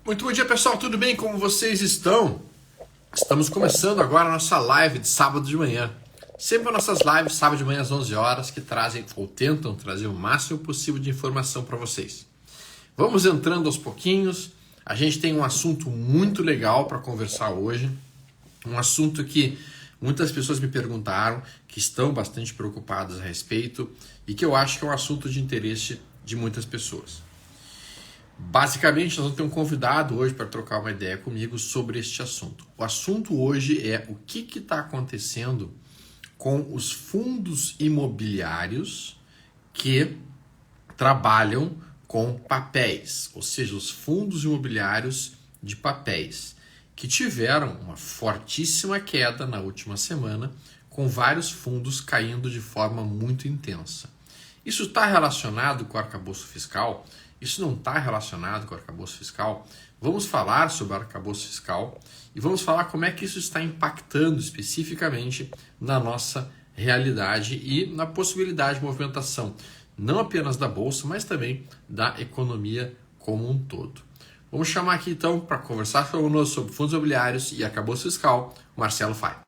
Muito bom dia, pessoal, tudo bem? Como vocês estão? Estamos começando agora a nossa live de sábado de manhã. Sempre as nossas lives, sábado de manhã às 11 horas, que trazem ou tentam trazer o máximo possível de informação para vocês. Vamos entrando aos pouquinhos. A gente tem um assunto muito legal para conversar hoje. Um assunto que muitas pessoas me perguntaram, que estão bastante preocupadas a respeito e que eu acho que é um assunto de interesse de muitas pessoas. Basicamente, nós vamos ter um convidado hoje para trocar uma ideia comigo sobre este assunto. O assunto hoje é o que está acontecendo com os fundos imobiliários que trabalham com papéis, ou seja, os fundos imobiliários de papéis, que tiveram uma fortíssima queda na última semana, com vários fundos caindo de forma muito intensa. Isso está relacionado com o arcabouço fiscal? Isso não está relacionado com o arcabouço fiscal? Vamos falar sobre o arcabouço fiscal e vamos falar como é que isso está impactando especificamente na nossa realidade e na possibilidade de movimentação, não apenas da Bolsa, mas também da economia como um todo. Vamos chamar aqui então para conversar conosco sobre fundos imobiliários e arcabouço fiscal, Marcelo Fai.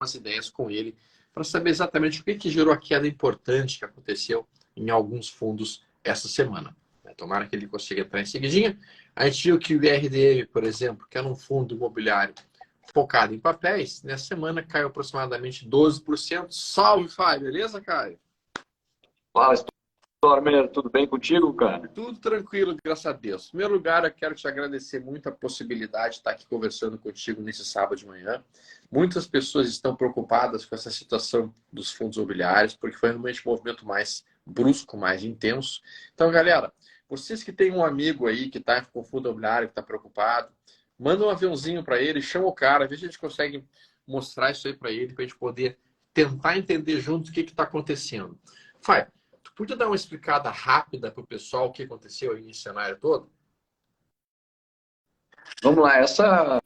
Umas ideias com ele para saber exatamente o que gerou a queda importante que aconteceu em alguns fundos essa semana. Tomara que ele consiga entrar em seguidinha. A gente viu que o IRDM, por exemplo, que era um fundo imobiliário focado em papéis, nessa semana caiu aproximadamente 12%. Salve, Fábio! Beleza, Caio? Fala, Stormer, tudo bem contigo, cara? Tudo tranquilo, graças a Deus. Em primeiro lugar, eu quero te agradecer muito a possibilidade de estar aqui conversando contigo nesse sábado de manhã. Muitas pessoas estão preocupadas com essa situação dos fundos imobiliários, porque foi realmente um movimento mais brusco, mais intenso. Então, galera, vocês que têm um amigo aí que está com fundo imobiliário, que está preocupado, manda um aviãozinho para ele, chama o cara, vê se a gente consegue mostrar isso aí para ele, para a gente poder tentar entender junto o que está acontecendo. Fai, tu podia dar uma explicada rápida para o pessoal o que aconteceu aí nesse cenário todo? Vamos lá, essa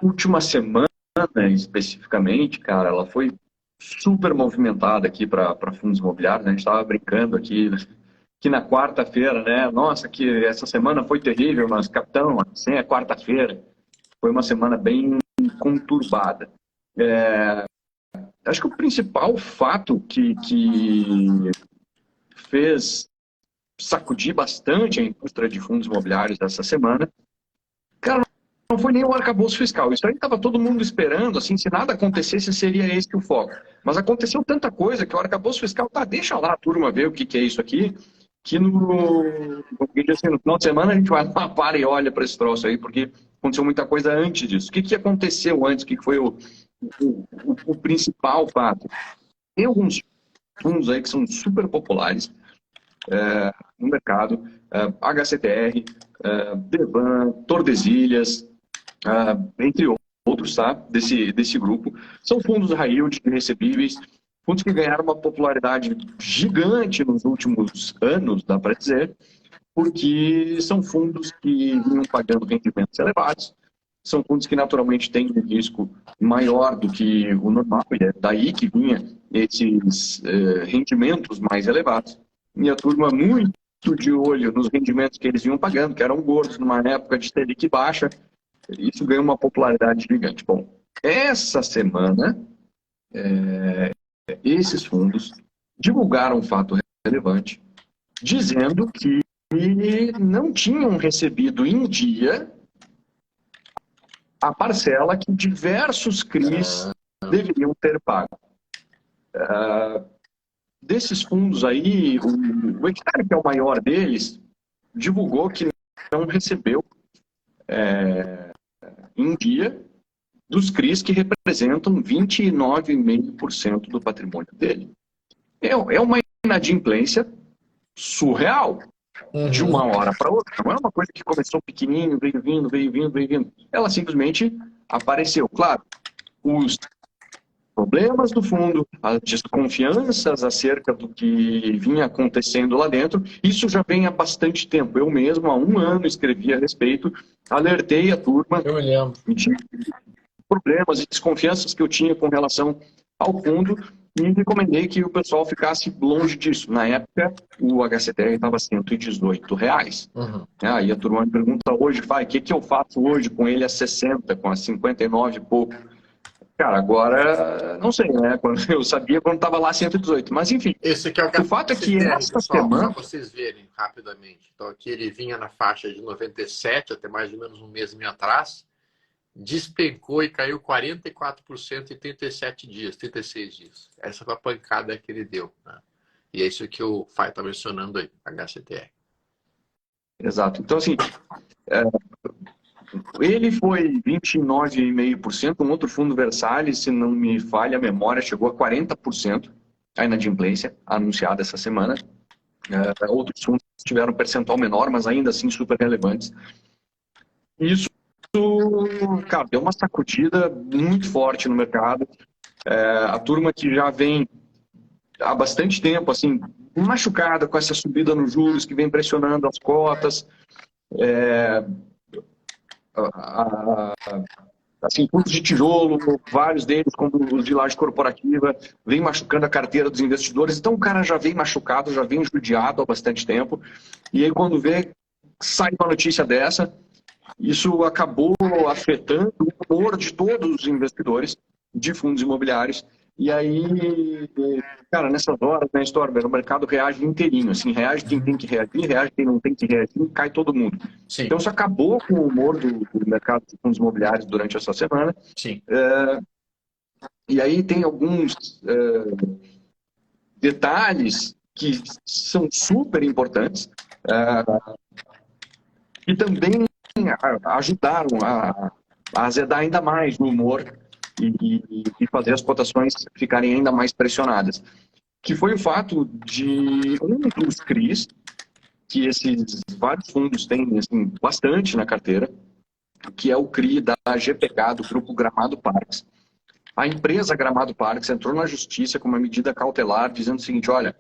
última semana especificamente, cara, ela foi super movimentada aqui para fundos imobiliários, né? A gente estava brincando aqui que na quarta-feira, né? Nossa, que essa semana foi terrível, mas, capitão, assim é quarta-feira. Foi uma semana bem conturbada. Acho que o principal fato que fez sacudir bastante a indústria de fundos imobiliários essa semana, cara, não foi nem o arcabouço fiscal. Isso aí estava todo mundo esperando, assim, se nada acontecesse, seria esse o foco. Mas aconteceu tanta coisa que o arcabouço fiscal, tá, deixa lá a turma ver o que é isso aqui, que no final de semana a gente vai lá, para e olha para esse troço aí, porque aconteceu muita coisa antes disso. O que aconteceu antes? O que foi o principal fato? Tem alguns fundos aí que são super populares no mercado, HCTR, Devan, Tordesilhas, entre outros, tá? desse grupo. São fundos high yield recebíveis, fundos que ganharam uma popularidade gigante nos últimos anos, dá para dizer, porque são fundos que vinham pagando rendimentos elevados, são fundos que naturalmente têm um risco maior do que o normal, e é daí que vinha esses rendimentos mais elevados. E a turma muito de olho nos rendimentos que eles vinham pagando, que eram gordos numa época de Selic baixa, isso ganhou uma popularidade gigante. Bom, essa semana, esses fundos divulgaram um fato relevante, dizendo que não tinham recebido em dia a parcela que diversos CRIs deveriam ter pago. Desses fundos aí, o Hectare, que é o maior deles, divulgou que não recebeu em dia dos CRIs que representam 29,5% do patrimônio dele. É uma inadimplência surreal, de uma hora para outra. Não é uma coisa que começou pequenininho, veio vindo. Ela simplesmente apareceu. Claro, os problemas do fundo, as desconfianças acerca do que vinha acontecendo lá dentro, isso já vem há bastante tempo. Eu mesmo, há um ano, escrevi a respeito, alertei a turma de problemas e desconfianças que eu tinha com relação ao fundo, e recomendei que o pessoal ficasse longe disso. Na época, o HCTR estava R$ 118. Uhum. Aí a turma me pergunta hoje, o que eu faço hoje com ele a 60, com a 59 e pouco? Cara, agora, não sei, né? Eu sabia quando estava lá 118, mas enfim. Esse aqui é o O fato é que HCTR, essa pessoal, só semana... para vocês verem rapidamente. Então aqui ele vinha na faixa de 97, até mais ou menos um mês e meio atrás, despencou e caiu 44% em 37 dias, 36 dias. Essa foi a pancada que ele deu, né? E é isso que o Fai está mencionando aí, HCTR. Exato. Então, assim, ele foi 29,5%, um outro fundo Versalhes, se não me falha a memória, chegou a 40% a inadimplência anunciada essa semana. Outros fundos tiveram um percentual menor, mas ainda assim super relevantes. Isso, cara, deu uma sacudida muito forte no mercado. A turma que já vem há bastante tempo, assim, machucada com essa subida nos juros que vem pressionando as cotas. Assim, fundos de tijolo, vários deles, como os de laje corporativa, vem machucando a carteira dos investidores. Então, o cara já vem machucado, já vem judiado há bastante tempo. E aí, quando vê, sai uma notícia dessa, isso acabou afetando o humor de todos os investidores de fundos imobiliários. E aí, cara, nessas horas, né, Storber, o mercado reage inteirinho, assim, reage quem tem que reagir, reage quem não tem que reagir, cai todo mundo. Sim. Então, isso acabou com o humor do mercado de fundos imobiliários durante essa semana. Sim. E aí tem alguns detalhes que são super importantes e também ajudaram a azedar ainda mais o humor e fazer as cotações ficarem ainda mais pressionadas. Que foi o fato de um dos CRIs, que esses vários fundos têm assim, bastante na carteira, que é o CRI da GPK, do Grupo Gramado Parques. A empresa Gramado Parques entrou na justiça com uma medida cautelar dizendo o seguinte, olha,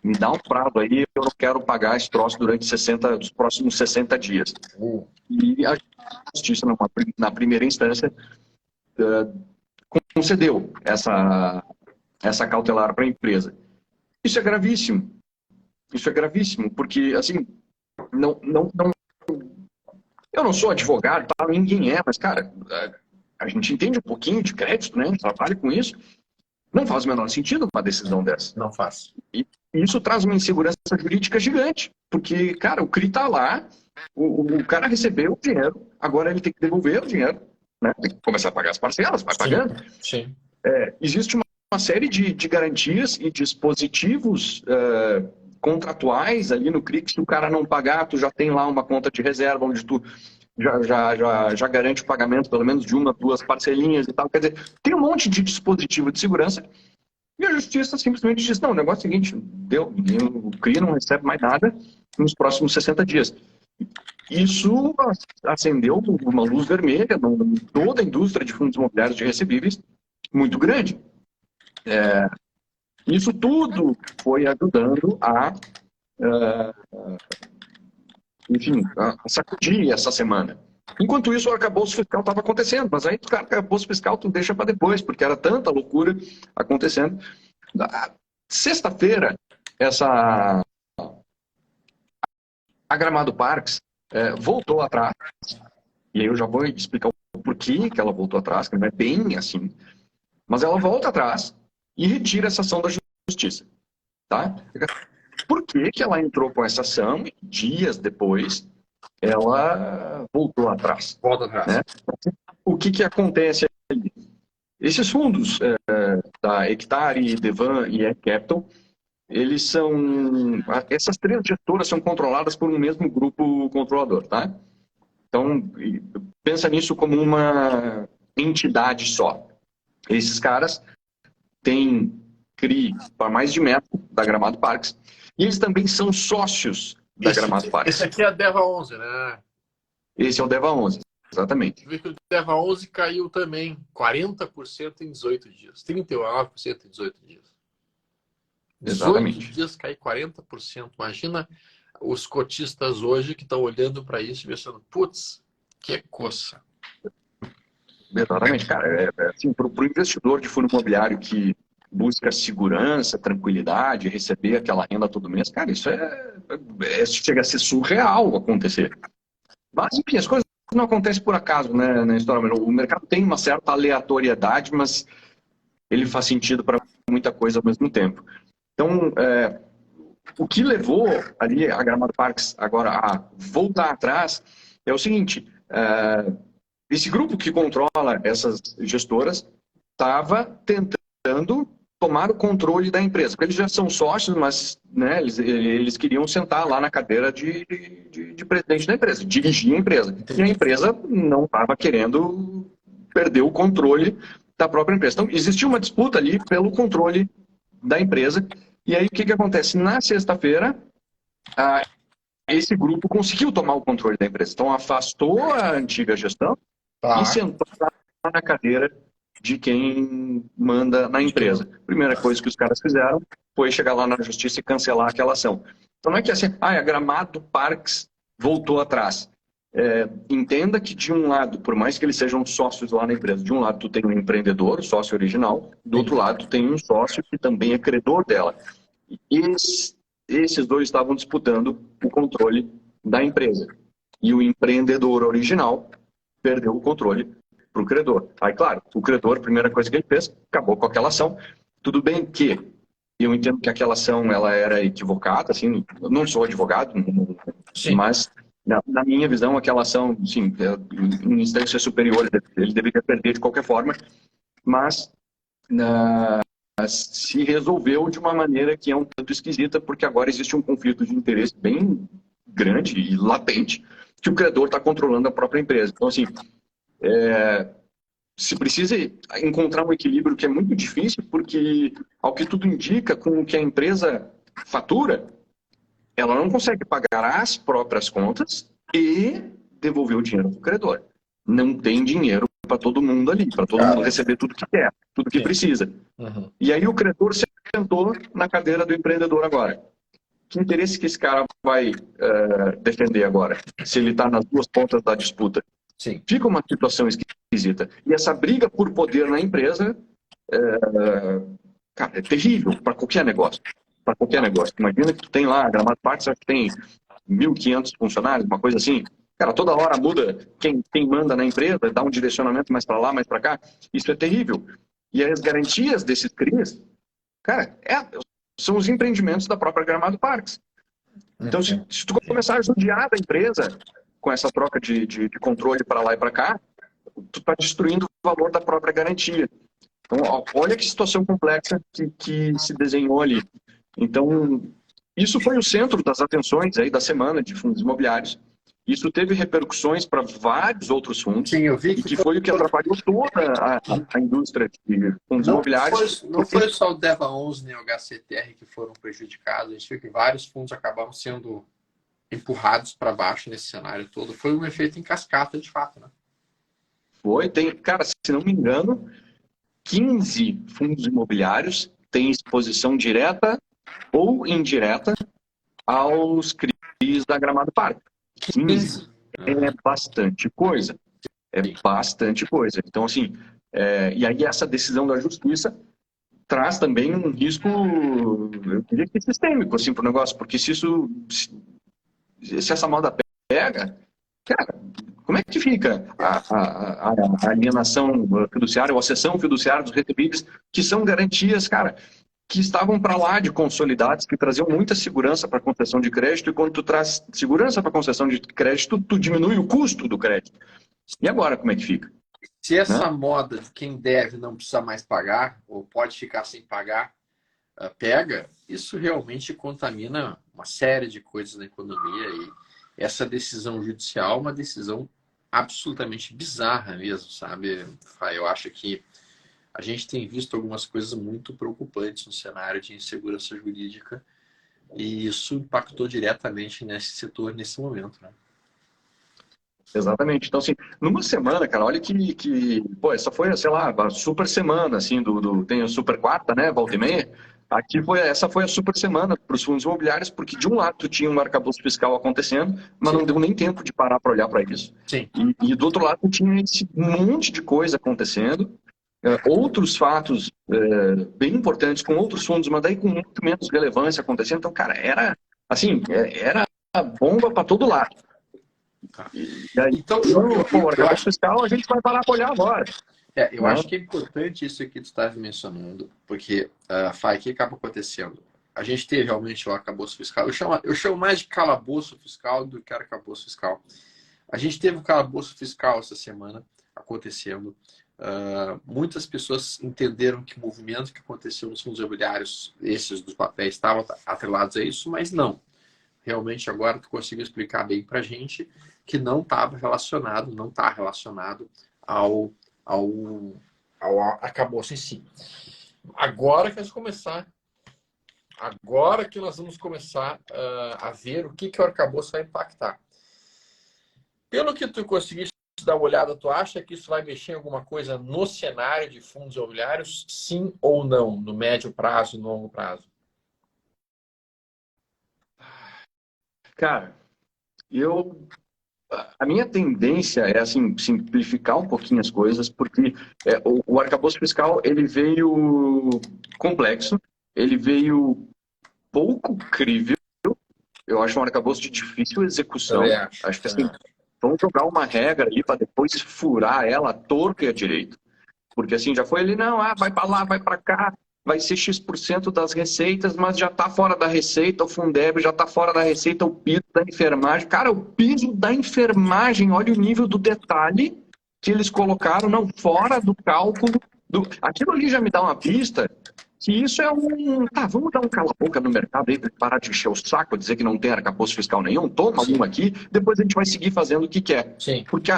me dá um prazo aí, eu não quero pagar esse troço durante os próximos 60 dias. E a justiça, na primeira instância, concedeu essa cautelar para a empresa. Isso é gravíssimo. Isso é gravíssimo, porque, assim, eu não sou advogado, tá? Ninguém é, mas, cara, a gente entende um pouquinho de crédito, né? A gente trabalha com isso. Não faz o menor sentido uma decisão dessa. Não faz. E isso traz uma insegurança jurídica gigante, porque, cara, o CRI está lá, o cara recebeu o dinheiro, agora ele tem que devolver o dinheiro, né? Tem que começar a pagar as parcelas, vai pagando. Sim. Existe uma série de garantias e dispositivos contratuais ali no CRI, que se o cara não pagar, tu já tem lá uma conta de reserva, onde tu já garante o pagamento pelo menos de uma, duas parcelinhas e tal. Quer dizer, tem um monte de dispositivo de segurança e a justiça simplesmente diz, não, o negócio é o seguinte, o CRI não recebe mais nada nos próximos 60 dias. Isso acendeu uma luz vermelha em toda a indústria de fundos imobiliários de recebíveis muito grande. Isso tudo foi ajudando enfim, a sacudir essa semana. Enquanto isso, o arcabouço fiscal estava acontecendo, mas aí o arcabouço fiscal tu deixa para depois, porque era tanta loucura acontecendo. Sexta-feira, a Gramado Parques voltou atrás, e aí eu já vou explicar o porquê que ela voltou atrás, que não é bem assim, mas ela volta atrás e retira essa ação da justiça. Tá? Por que ela entrou com essa ação e dias depois ela voltou atrás? Volta atrás. Né? O que acontece ali? Esses fundos da Hectare, Devan e Capital, eles são... Essas três gestoras são controladas por um mesmo grupo controlador, tá? Então, pensa nisso como uma entidade só. Esses caras têm CRI para mais de metro da Gramado Parques e eles também são sócios da Gramado Parques. Esse aqui é a Deva 11, né? Esse é o Deva 11, exatamente. Vê que o Deva 11 caiu também 40% em 18 dias, 39% em 18 dias. 18 Exatamente. dias cair 40%. Imagina os cotistas hoje que estão olhando para isso e pensando, putz, que coça. Exatamente, cara. Assim, para o investidor de fundo imobiliário que busca segurança, tranquilidade, receber aquela renda todo mês, cara, isso chega a ser surreal acontecer. Mas, enfim, as coisas não acontecem por acaso, né, na história. O mercado tem uma certa aleatoriedade, mas ele faz sentido para muita coisa ao mesmo tempo. Então, o que levou ali a Gramado Parques agora a voltar atrás é o seguinte: esse grupo que controla essas gestoras estava tentando tomar o controle da empresa, porque eles já são sócios, mas né, eles queriam sentar lá na cadeira de presidente da empresa, dirigir a empresa. E a empresa não estava querendo perder o controle da própria empresa. Então, existia uma disputa ali pelo controle da empresa. E aí, o que acontece? Na sexta-feira, esse grupo conseguiu tomar o controle da empresa. Então, afastou a antiga gestão e sentou lá na cadeira de quem manda na empresa. Primeira coisa que os caras fizeram foi chegar lá na justiça e cancelar aquela ação. Então, não é que assim, a Gramado Parques voltou atrás. Entenda que, de um lado, por mais que eles sejam sócios lá na empresa, de um lado tu tem um empreendedor, o sócio original, do outro lado tu tem um sócio que também é credor dela. Esses dois estavam disputando o controle da empresa. E o empreendedor original perdeu o controle para o credor. Aí, claro, o credor, a primeira coisa que ele fez, acabou com aquela ação. Tudo bem que eu entendo que aquela ação ela era equivocada, assim, eu não sou advogado, mas na minha visão, aquela ação, sim, em instância superior, ele deveria perder de qualquer forma, mas se resolveu de uma maneira que é um tanto esquisita, porque agora existe um conflito de interesse bem grande e latente, que o credor está controlando a própria empresa. Então, assim, se precisa encontrar um equilíbrio que é muito difícil, porque, ao que tudo indica, com o que a empresa fatura, ela não consegue pagar as próprias contas e devolver o dinheiro para o credor. Não tem dinheiro para todo mundo ali, para todo mundo receber tudo que quer, tudo que precisa. Uhum. E aí o credor se sentou na cadeira do empreendedor agora. Que interesse que esse cara vai defender agora, se ele está nas duas pontas da disputa? Sim. Fica uma situação esquisita. E essa briga por poder na empresa cara, é terrível para qualquer negócio. Para qualquer negócio. Imagina que tu tem lá, Gramado Parques, acho que tem 1.500 funcionários, uma coisa assim. Cara, toda hora muda quem manda na empresa, dá um direcionamento mais para lá, mais para cá. Isso é terrível. E as garantias desses CRIs, cara, são os empreendimentos da própria Gramado Parques. Então, se tu começar a judiar da empresa com essa troca de controle para lá e para cá, tu está destruindo o valor da própria garantia. Então, olha que situação complexa que se desenhou ali. Então, isso foi o centro das atenções aí da semana de fundos imobiliários. Isso teve repercussões para vários outros fundos. Sim, eu vi que foi o que atrapalhou toda a indústria de fundos imobiliários. Não foi só o DEVA 11 nem o HCTR que foram prejudicados. A gente viu que vários fundos acabaram sendo empurrados para baixo nesse cenário todo. Foi um efeito em cascata, de fato, né? Cara, se não me engano, 15 fundos imobiliários têm exposição direta ou indireta aos CRIs da Gramado Parques. 15 é bastante coisa. É bastante coisa. Então, assim, e aí essa decisão da justiça traz também um risco, eu diria que sistêmico, assim, para o negócio, porque se essa moda pega, cara, como é que fica a alienação fiduciária ou a cessão fiduciária dos recebíveis, que são garantias, cara, que estavam para lá de consolidados, que traziam muita segurança para a concessão de crédito, e quando tu traz segurança para a concessão de crédito, tu diminui o custo do crédito. E agora, como é que fica? Se essa moda de quem deve não precisa mais pagar, ou pode ficar sem pagar, pega, isso realmente contamina uma série de coisas na economia, e essa decisão judicial é uma decisão absolutamente bizarra mesmo, sabe? Eu acho que a gente tem visto algumas coisas muito preocupantes no cenário de insegurança jurídica, e isso impactou diretamente nesse setor nesse momento, né? Exatamente. Então, assim, numa semana, cara, olha pô, essa foi, sei lá, a super semana, assim, tem a super quarta, né, volta e meia. Essa foi a super semana para os fundos imobiliários, porque de um lado tu tinha um arcabouço fiscal acontecendo, mas não deu nem tempo de parar para olhar para isso. Sim. E do outro lado tu tinha esse monte de coisa acontecendo, outros fatos bem importantes com outros fundos, mas daí com muito menos relevância acontecendo. Então, cara, era assim, era bomba para todo lado. E aí, Então, pô, o eu arcabouço acho, fiscal a gente vai parar para olhar agora. eu Né? acho que é importante isso aqui que tu estava mencionando, porque, Fai, o que acaba acontecendo? A gente teve realmente o arcabouço fiscal. Eu chamo mais de calabouço fiscal do que arcabouço fiscal. A gente teve o calabouço fiscal essa semana acontecendo. Muitas pessoas entenderam que o movimento que aconteceu nos fundos imobiliários, esses dos papéis, estavam atrelados a isso, mas não. Realmente agora tu conseguiu explicar bem para a gente que não estava relacionado, não está relacionado ao, ao, ao arcabouço em si. Agora que nós vamos começar a ver o que o arcabouço vai impactar. Pelo que tu conseguiste dar uma olhada, tu acha que isso vai mexer em alguma coisa no cenário de fundos imobiliários? Sim ou não? No médio prazo e no longo prazo? Cara, eu a minha tendência é assim simplificar um pouquinho as coisas, porque o arcabouço fiscal ele veio complexo, ele veio pouco crível. Eu acho um arcabouço de difícil Também execução. acho. Acho que Também assim, acho. vamos jogar uma regra ali para depois furar ela à torto e à direito. Porque assim, já foi ali, não, vai para lá, vai para cá, vai ser X% das receitas, mas já está fora da receita, o Fundeb já está fora da receita, o piso da enfermagem. Cara, o piso da enfermagem, olha o nível do detalhe que eles colocaram, não, fora do cálculo. Aquilo ali já me dá uma pista que isso é um. Tá, vamos dar um cala-boca no mercado aí para parar de encher o saco, dizer que não tem arcabouço fiscal nenhum, toma Sim, um aqui, depois a gente vai seguir fazendo o que quer. sim, Porque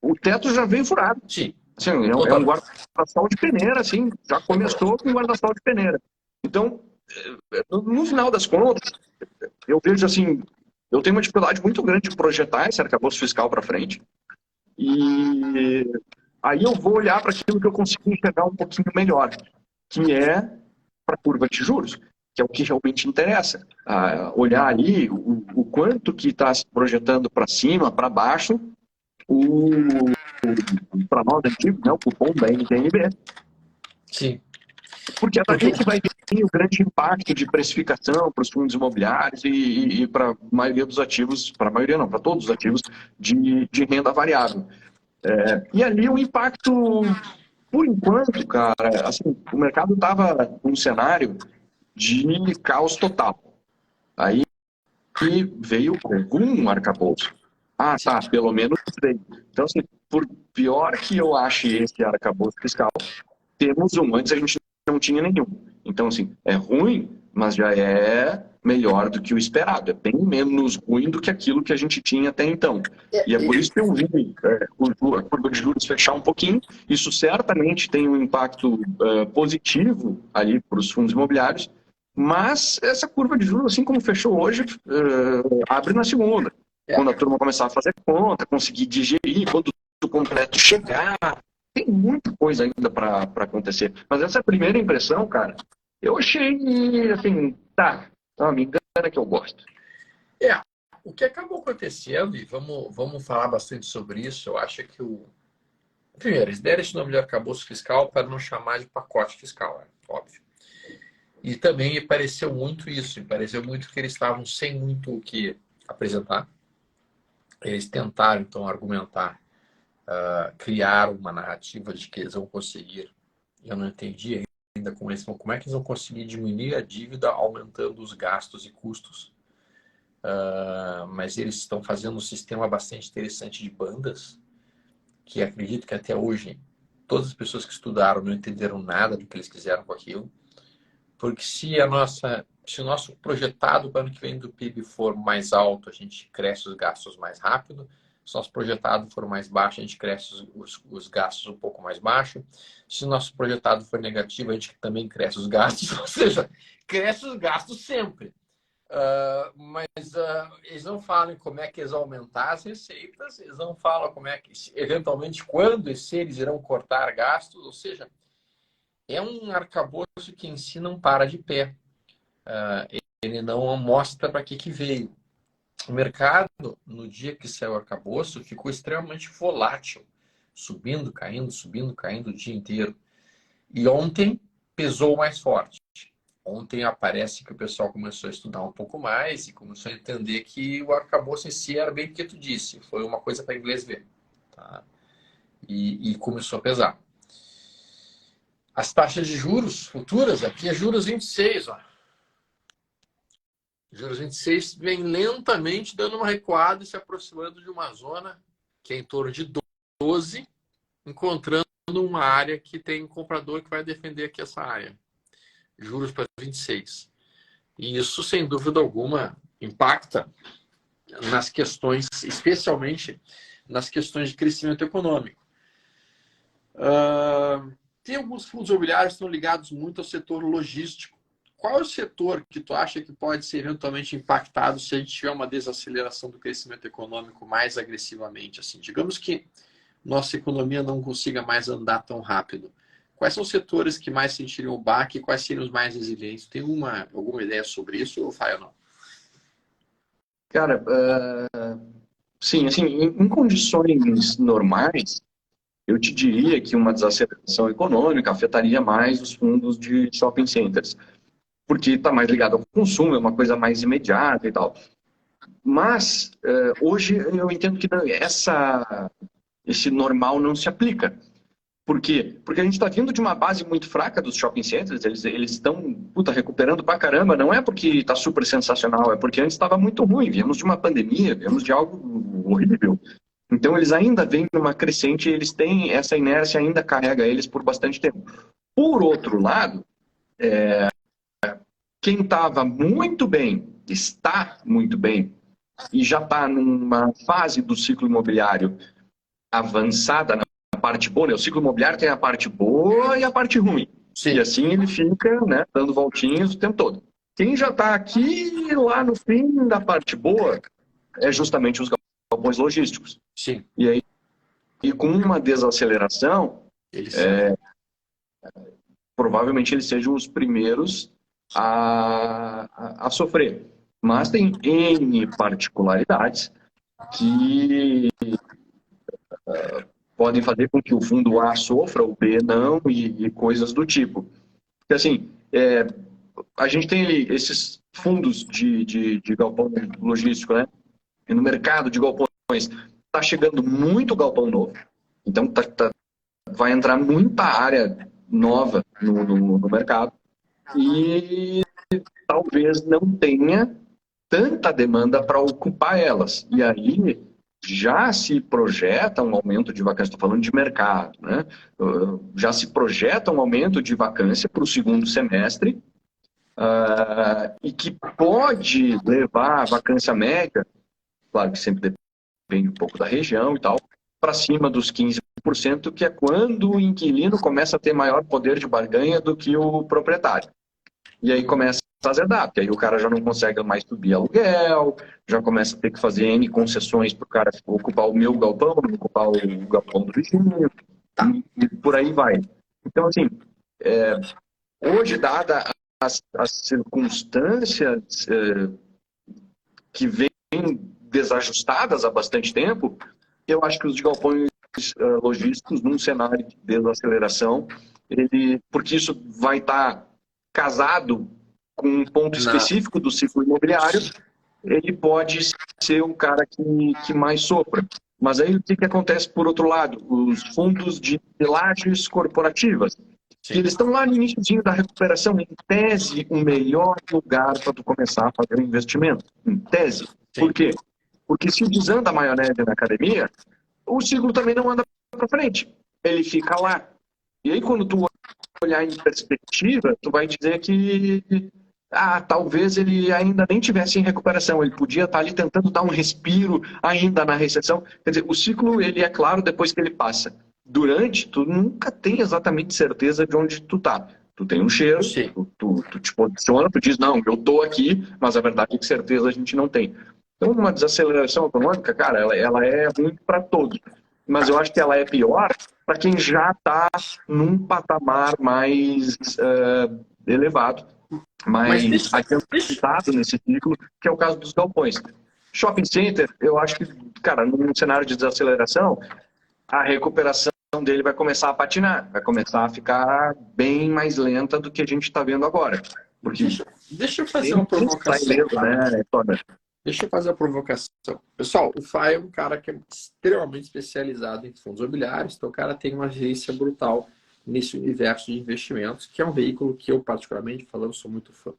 o teto já veio furado. sim. Assim, é um Totalmente. guarda-sol de peneira, assim, já começou com um guarda-sol de peneira. Então, no final das contas, eu vejo assim, eu tenho uma dificuldade muito grande de projetar esse arcabouço fiscal para frente. E aí eu vou olhar para aquilo que eu consigo enxergar um pouquinho melhor, que é para a curva de juros, que é o que realmente interessa. Olhar ali o quanto que está se projetando para cima, para baixo, para nós antigos, né, o cupom da NTNB. Sim. Porque é Porque dali que vai vir o grande impacto de precificação para os fundos imobiliários e para a maioria dos ativos, para a maioria não, para todos os ativos de renda variável. E ali o impacto, por enquanto, cara, assim, o mercado estava num cenário de caos total. Aí veio algum arcabouço. Ah, sim. tá, pelo menos veio. Então, assim, por pior que eu ache esse arcabouço fiscal, temos um, antes a gente não tinha nenhum. Então, assim, é ruim, mas já é melhor do que o esperado. É bem menos ruim do que aquilo que a gente tinha até então. E é por isso que eu vi a curva de juros fechar um pouquinho. Isso certamente tem um impacto positivo ali para os fundos imobiliários, mas essa curva de juros, assim como fechou hoje, abre na segunda. É, Quando a turma começar a fazer conta, conseguir digerir, quando o completo chegar, tem muita coisa ainda para acontecer. Mas essa primeira impressão, cara, eu achei assim, tá, não, me engana que eu gosto. é. O que acabou acontecendo, e vamos falar bastante sobre isso, eu acho que primeiro, eles deram esse nome de arcabouço fiscal para não chamar de pacote fiscal, óbvio. E também me pareceu muito isso, me pareceu muito que eles estavam sem muito o que apresentar. Eles tentaram, então, argumentar, criar uma narrativa de que eles vão conseguir. Eu não entendi ainda como é que eles vão conseguir diminuir a dívida aumentando os gastos e custos. Mas eles estão fazendo um sistema bastante interessante de bandas, que acredito que até hoje todas as pessoas que estudaram não entenderam nada do que eles quiseram com aquilo. Porque se o nosso projetado para o ano que vem do PIB for mais alto, a gente cresce os gastos mais rápido. Se o nosso projetado for mais baixo, a gente cresce os gastos um pouco mais baixo. Se o nosso projetado for negativo, a gente também cresce os gastos. Ou seja, cresce os gastos sempre. Mas eles não falam como é que eles vão aumentar as receitas, eles não falam como é que, eventualmente, quando e se eles irão cortar gastos. Ou seja, é um arcabouço que em si não para de pé. Ele não mostra para que veio. O mercado, no dia que saiu o arcabouço, ficou extremamente volátil. subindo, caindo o dia inteiro. E ontem pesou mais forte. Ontem parece que o pessoal começou a estudar um pouco mais e começou a entender que o arcabouço em si era bem o que tu disse. Foi uma coisa para inglês ver. Tá? E começou a pesar. As taxas de juros futuras, aqui é juros 26. Ó. Juros 26 vem lentamente dando uma recuada e se aproximando de uma zona que é em torno de 12, encontrando uma área que tem um comprador que vai defender aqui essa área. Juros para 26. E isso, sem dúvida alguma, impacta nas questões, especialmente nas questões de crescimento econômico. Tem alguns fundos imobiliários que estão ligados muito ao setor logístico. Qual é o setor que tu acha que pode ser eventualmente impactado se a gente tiver uma desaceleração do crescimento econômico mais agressivamente? Assim, digamos que nossa economia não consiga mais andar tão rápido. Quais são os setores que mais sentiriam o baque e quais seriam os mais resilientes? Tem alguma ideia sobre isso, ou Faio, não? Cara, sim, assim, em condições normais, eu te diria que uma desaceleração econômica afetaria mais os fundos de shopping centers, porque está mais ligado ao consumo, é uma coisa mais imediata e tal. Mas, hoje, eu entendo que esse normal não se aplica. Por quê? Porque a gente está vindo de uma base muito fraca dos shopping centers, eles estão recuperando pra caramba, não é porque está super sensacional, é porque antes estava muito ruim, viemos de uma pandemia, viemos de algo horrível. Então eles ainda vêm numa crescente e eles têm essa inércia, ainda carrega eles por bastante tempo. Por outro lado, quem estava muito bem, está muito bem, e já está numa fase do ciclo imobiliário avançada na parte boa, né? O ciclo imobiliário tem a parte boa e a parte ruim. Sim. E assim ele fica, né, dando voltinhas o tempo todo. Quem já está aqui lá no fim da parte boa é justamente os galpões logísticos. Sim. E aí, com uma desaceleração, provavelmente eles sejam os primeiros a sofrer. Mas tem N particularidades que podem fazer com que o fundo A sofra, o B não, e coisas do tipo. Porque, assim, a gente tem ali esses fundos de galpão logístico, né? E no mercado de galpões está chegando muito galpão novo. Então, vai entrar muita área nova no mercado. E talvez não tenha tanta demanda para ocupar elas. E aí já se projeta um aumento de vacância, estou falando de mercado, né? Já se projeta um aumento de vacância para o segundo semestre, e que pode levar a vacância média, claro que sempre depende um pouco da região e tal, para cima dos 15%, que é quando o inquilino começa a ter maior poder de barganha do que o proprietário. E aí começa a azedar, porque aí o cara já não consegue mais subir aluguel, já começa a ter que fazer N concessões para o cara ocupar o meu galpão, ocupar o galpão do vizinho, e por aí vai. Então, assim, hoje, dada as circunstâncias que vêm desajustadas há bastante tempo, eu acho que os de galpões logísticos, num cenário de desaceleração, porque isso vai estar casado com um ponto específico do ciclo imobiliário, ele pode ser um cara que mais sofra. Mas aí o que acontece por outro lado? Os fundos de lajes corporativas, que eles estão lá no início da recuperação, em tese, o melhor lugar para tu começar a fazer um investimento. Em tese. Sim. Por quê? Porque se desanda a maionese na academia, o ciclo também não anda para frente. Ele fica lá. E aí, quando tu olhar em perspectiva, tu vai dizer que talvez ele ainda nem tivesse em recuperação, ele podia estar ali tentando dar um respiro ainda na recessão. Quer dizer, o ciclo, ele é claro depois que ele passa. Durante, tu nunca tem exatamente certeza de onde tu tá. Tu tem um cheiro, tu te posiciona, tu diz, não, eu tô aqui, mas a verdade é que certeza a gente não tem. Então, uma desaceleração econômica, cara, ela é ruim para todos. Mas eu acho que ela é pior para quem já está num patamar mais elevado, mais adiantado nesse ciclo, que é o caso dos galpões. Shopping center, eu acho que, cara, num cenário de desaceleração, a recuperação dele vai começar a patinar, vai começar a ficar bem mais lenta do que a gente está vendo agora. Porque Deixa eu fazer uma provocação. Ileso, né, Tomer? Deixa eu fazer a provocação. Pessoal, o Fai é um cara que é extremamente especializado em fundos imobiliários, então o cara tem uma gerência brutal nesse universo de investimentos, que é um veículo que eu, particularmente falando, sou muito fã.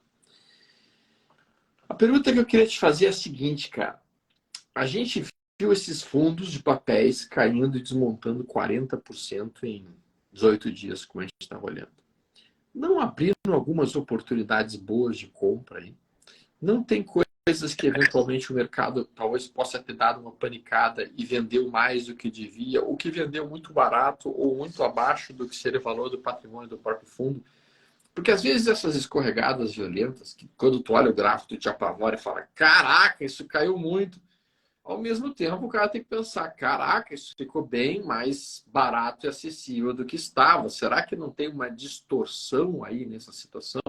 A pergunta que eu queria te fazer é a seguinte, cara. A gente viu esses fundos de papéis caindo e desmontando 40% em 18 dias, como a gente está olhando. Não abriram algumas oportunidades boas de compra aí? Não tem coisas que eventualmente o mercado talvez possa ter dado uma panicada e vendeu mais do que devia, ou que vendeu muito barato ou muito abaixo do que seria o valor do patrimônio do próprio fundo? Porque às vezes essas escorregadas violentas, que quando tu olha o gráfico tu te apavora e fala, caraca, isso caiu muito. Ao mesmo tempo, o cara tem que pensar, caraca, isso ficou bem mais barato e acessível do que estava. Será que não tem uma distorção aí nessa situação?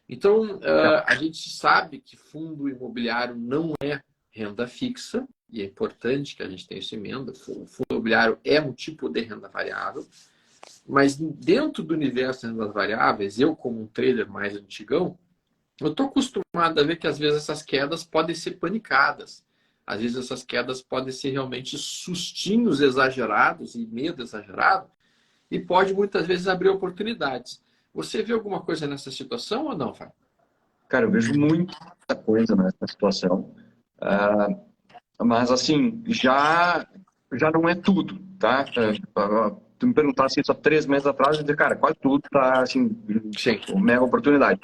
Então, a gente sabe que fundo imobiliário não é renda fixa, e é importante que a gente tenha isso em mente. O fundo imobiliário é um tipo de renda variável, mas dentro do universo de rendas variáveis, eu como um trader mais antigão, eu estou acostumado a ver que às vezes essas quedas podem ser panicadas. Às vezes essas quedas podem ser realmente sustinhos exagerados e medo exagerado, e pode muitas vezes abrir oportunidades. Você vê alguma coisa nessa situação ou não, Fábio? Cara, eu vejo muita coisa nessa situação. Mas, assim, já não é tudo, tá? Tu me perguntasse isso há 3 meses atrás, eu ia dizer, cara, quase tudo tá, assim, Sim. mega oportunidade.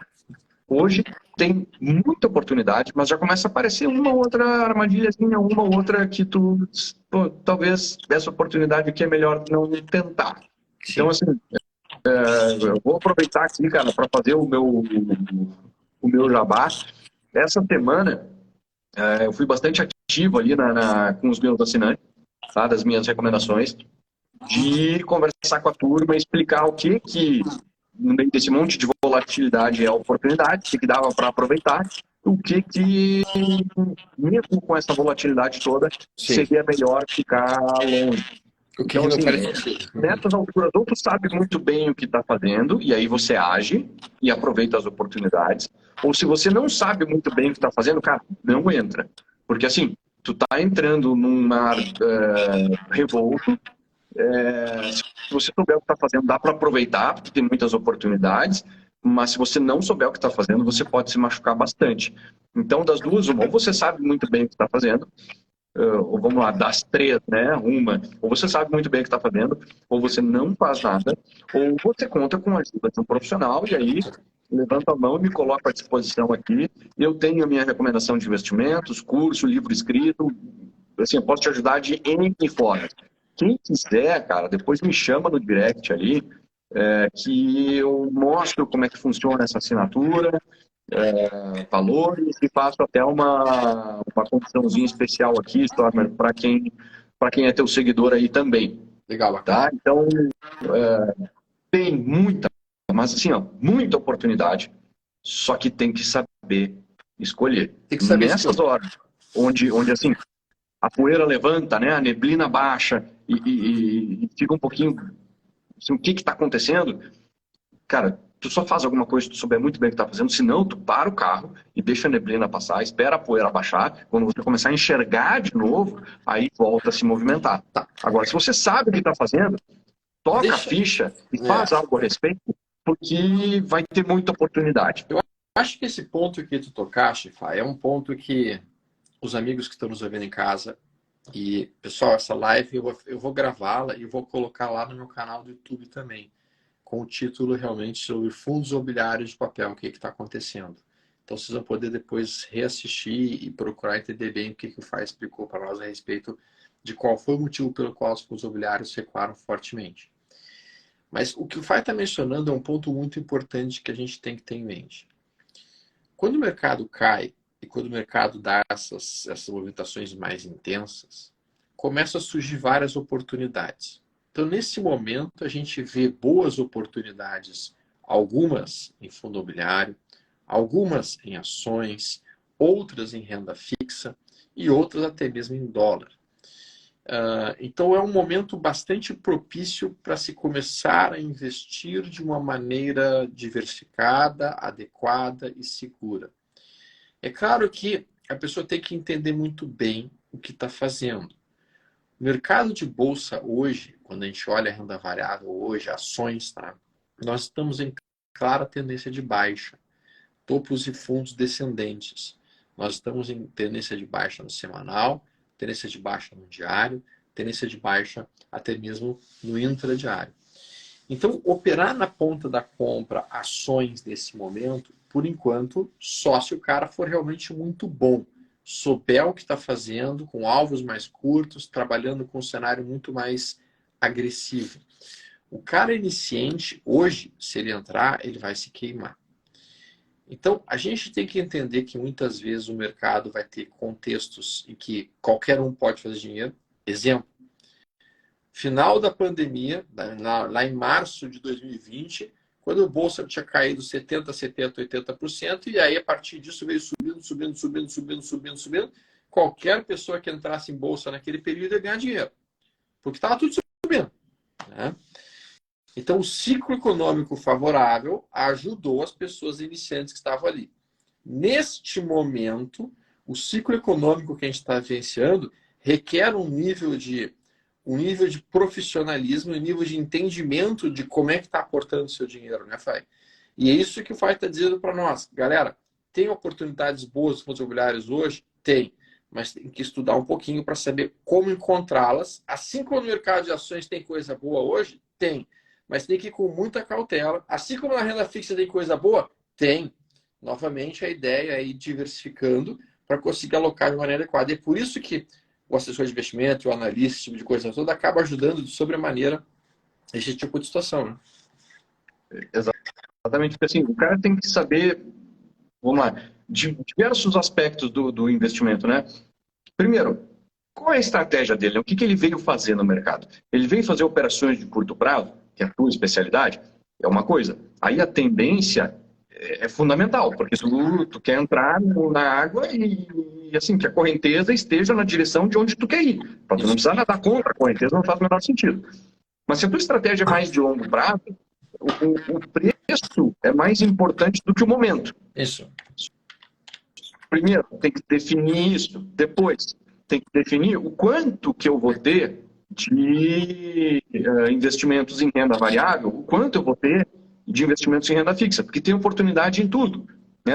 Hoje tem muita oportunidade, mas já começa a aparecer uma outra armadilhazinha, uma outra que tu, pô, talvez essa oportunidade aqui é melhor não tentar. Sim. Então, assim, eu vou aproveitar aqui, cara, para fazer o meu jabá. Essa semana, eu fui bastante ativo ali com os meus assinantes, tá, das minhas recomendações, de conversar com a turma, explicar o que no meio desse monte de volatilidade é oportunidade, o que dava para aproveitar, o que mesmo com essa volatilidade toda, Sim. seria melhor ficar longe. O que Então, não assim, faz sentido. nessas alturas, ou tu sabe muito bem o que está fazendo, e aí você age e aproveita as oportunidades, ou se você não sabe muito bem o que está fazendo, cara, não entra. Porque, assim, tu tá entrando num mar revolto, se você souber o que está fazendo, dá para aproveitar, porque tem muitas oportunidades, mas se você não souber o que está fazendo, você pode se machucar bastante. Então, das duas, uma, ou você sabe muito bem o que está fazendo, ou vamos lá, das três, né? Uma, ou você sabe muito bem o que está fazendo, ou você não faz nada, ou você conta com a ajuda de um profissional, e aí levanta a mão e me coloca à disposição aqui. Eu tenho a minha recomendação de investimentos, curso, livro escrito, assim, eu posso te ajudar de N formas. Quem quiser, cara, depois me chama no direct ali, que eu mostro como é que funciona essa assinatura, valores e faço até uma condiçãozinha especial aqui, Stormer, para quem é teu seguidor aí também. Legal, Tá? Então, tem muita, mas assim, ó, muita oportunidade, só que tem que saber escolher. Tem que saber Nessas escolher. horas, onde assim, a poeira levanta, né, a neblina baixa e fica um pouquinho, assim, o que está acontecendo? Cara, tu só faz alguma coisa se tu souber muito bem o que tá fazendo, senão tu para o carro e deixa a neblina passar, espera a poeira baixar, quando você começar a enxergar de novo, aí volta a se movimentar. Tá. Agora, se você sabe o que está fazendo, toca a ficha e faz algo a respeito, porque vai ter muita oportunidade. Eu acho que esse ponto que tu tocaste, Fá, é um ponto que os amigos que estão nos ouvindo em casa, e pessoal, essa live eu vou gravá-la e vou colocar lá no meu canal do YouTube também, com o título realmente sobre fundos imobiliários de papel, o que está acontecendo. Então vocês vão poder depois reassistir e procurar entender bem o que o Fá explicou para nós a respeito de qual foi o motivo pelo qual os fundos imobiliários recuaram fortemente. Mas o que o Fá está mencionando é um ponto muito importante que a gente tem que ter em mente. Quando o mercado cai e quando o mercado dá essas movimentações mais intensas, começam a surgir várias oportunidades. Então, nesse momento, a gente vê boas oportunidades, algumas em fundo imobiliário, algumas em ações, outras em renda fixa e outras até mesmo em dólar. Então é um momento bastante propício para se começar a investir de uma maneira diversificada, adequada e segura. É claro que a pessoa tem que entender muito bem o que está fazendo. O mercado de bolsa hoje, quando a gente olha a renda variável hoje, ações, tá? Nós estamos em clara tendência de baixa. Topos e fundos descendentes. Nós estamos em tendência de baixa no semanal, tendência de baixa no diário, tendência de baixa até mesmo no intradiário. Então, operar na ponta da compra ações nesse momento, por enquanto, só se o cara for realmente muito bom, souber o que está fazendo, com alvos mais curtos, trabalhando com um cenário muito mais agressivo. O cara iniciante, hoje, se ele entrar, ele vai se queimar. Então, a gente tem que entender que muitas vezes o mercado vai ter contextos em que qualquer um pode fazer dinheiro. Exemplo, final da pandemia, lá em março de 2020, quando o bolsa tinha caído 70%, 70%, 80%, e aí a partir disso veio subindo. Qualquer pessoa que entrasse em bolsa naquele período ia ganhar dinheiro, porque estava tudo subindo, né? Então, o ciclo econômico favorável ajudou as pessoas iniciantes que estavam ali. Neste momento, o ciclo econômico que a gente está vivenciando requer um nível de profissionalismo, um nível de entendimento de como é que está aportando o seu dinheiro, né, Fai? E é isso que o Fai está dizendo para nós. Galera, tem oportunidades boas nos fundos imobiliários hoje? Tem. Mas tem que estudar um pouquinho para saber como encontrá-las. Assim como no mercado de ações tem coisa boa hoje? Tem. Mas tem que ir com muita cautela. Assim como na renda fixa tem coisa boa? Tem. Novamente, a ideia é ir diversificando para conseguir alocar de maneira adequada. E é por isso que o assessor de investimento, o analista, esse tipo de coisa toda, acaba ajudando de sobremaneira esse tipo de situação. Né? Exatamente. Porque, assim, o cara tem que saber, vamos lá, diversos aspectos do investimento, né? Primeiro, qual é a estratégia dele? O que ele veio fazer no mercado? Ele veio fazer operações de curto prazo, que é a tua especialidade, é uma coisa. Aí a tendência é fundamental, porque tu quer entrar na água e assim, que a correnteza esteja na direção de onde tu quer ir. Para tu não precisar nadar contra a correnteza, não faz o menor sentido. Mas se a tua estratégia é mais de longo prazo, o preço é mais importante do que o momento. Isso. Primeiro, tem que definir isso. Depois, tem que definir o quanto que eu vou ter de investimentos em renda variável, o quanto eu vou ter de investimentos em renda fixa, porque tem oportunidade em tudo. Né?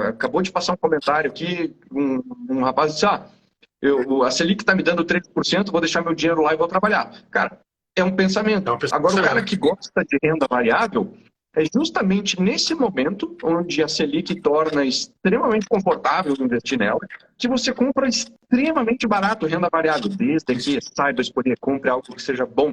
Acabou de passar um comentário aqui, um rapaz disse, a Selic está me dando 3%, vou deixar meu dinheiro lá e vou trabalhar. Cara, é um pensamento. Agora, o cara que gosta de renda variável, é justamente nesse momento, onde a Selic torna extremamente confortável investir nela, que você compra extremamente barato renda variável, desde que saiba escolher, compre algo que seja bom.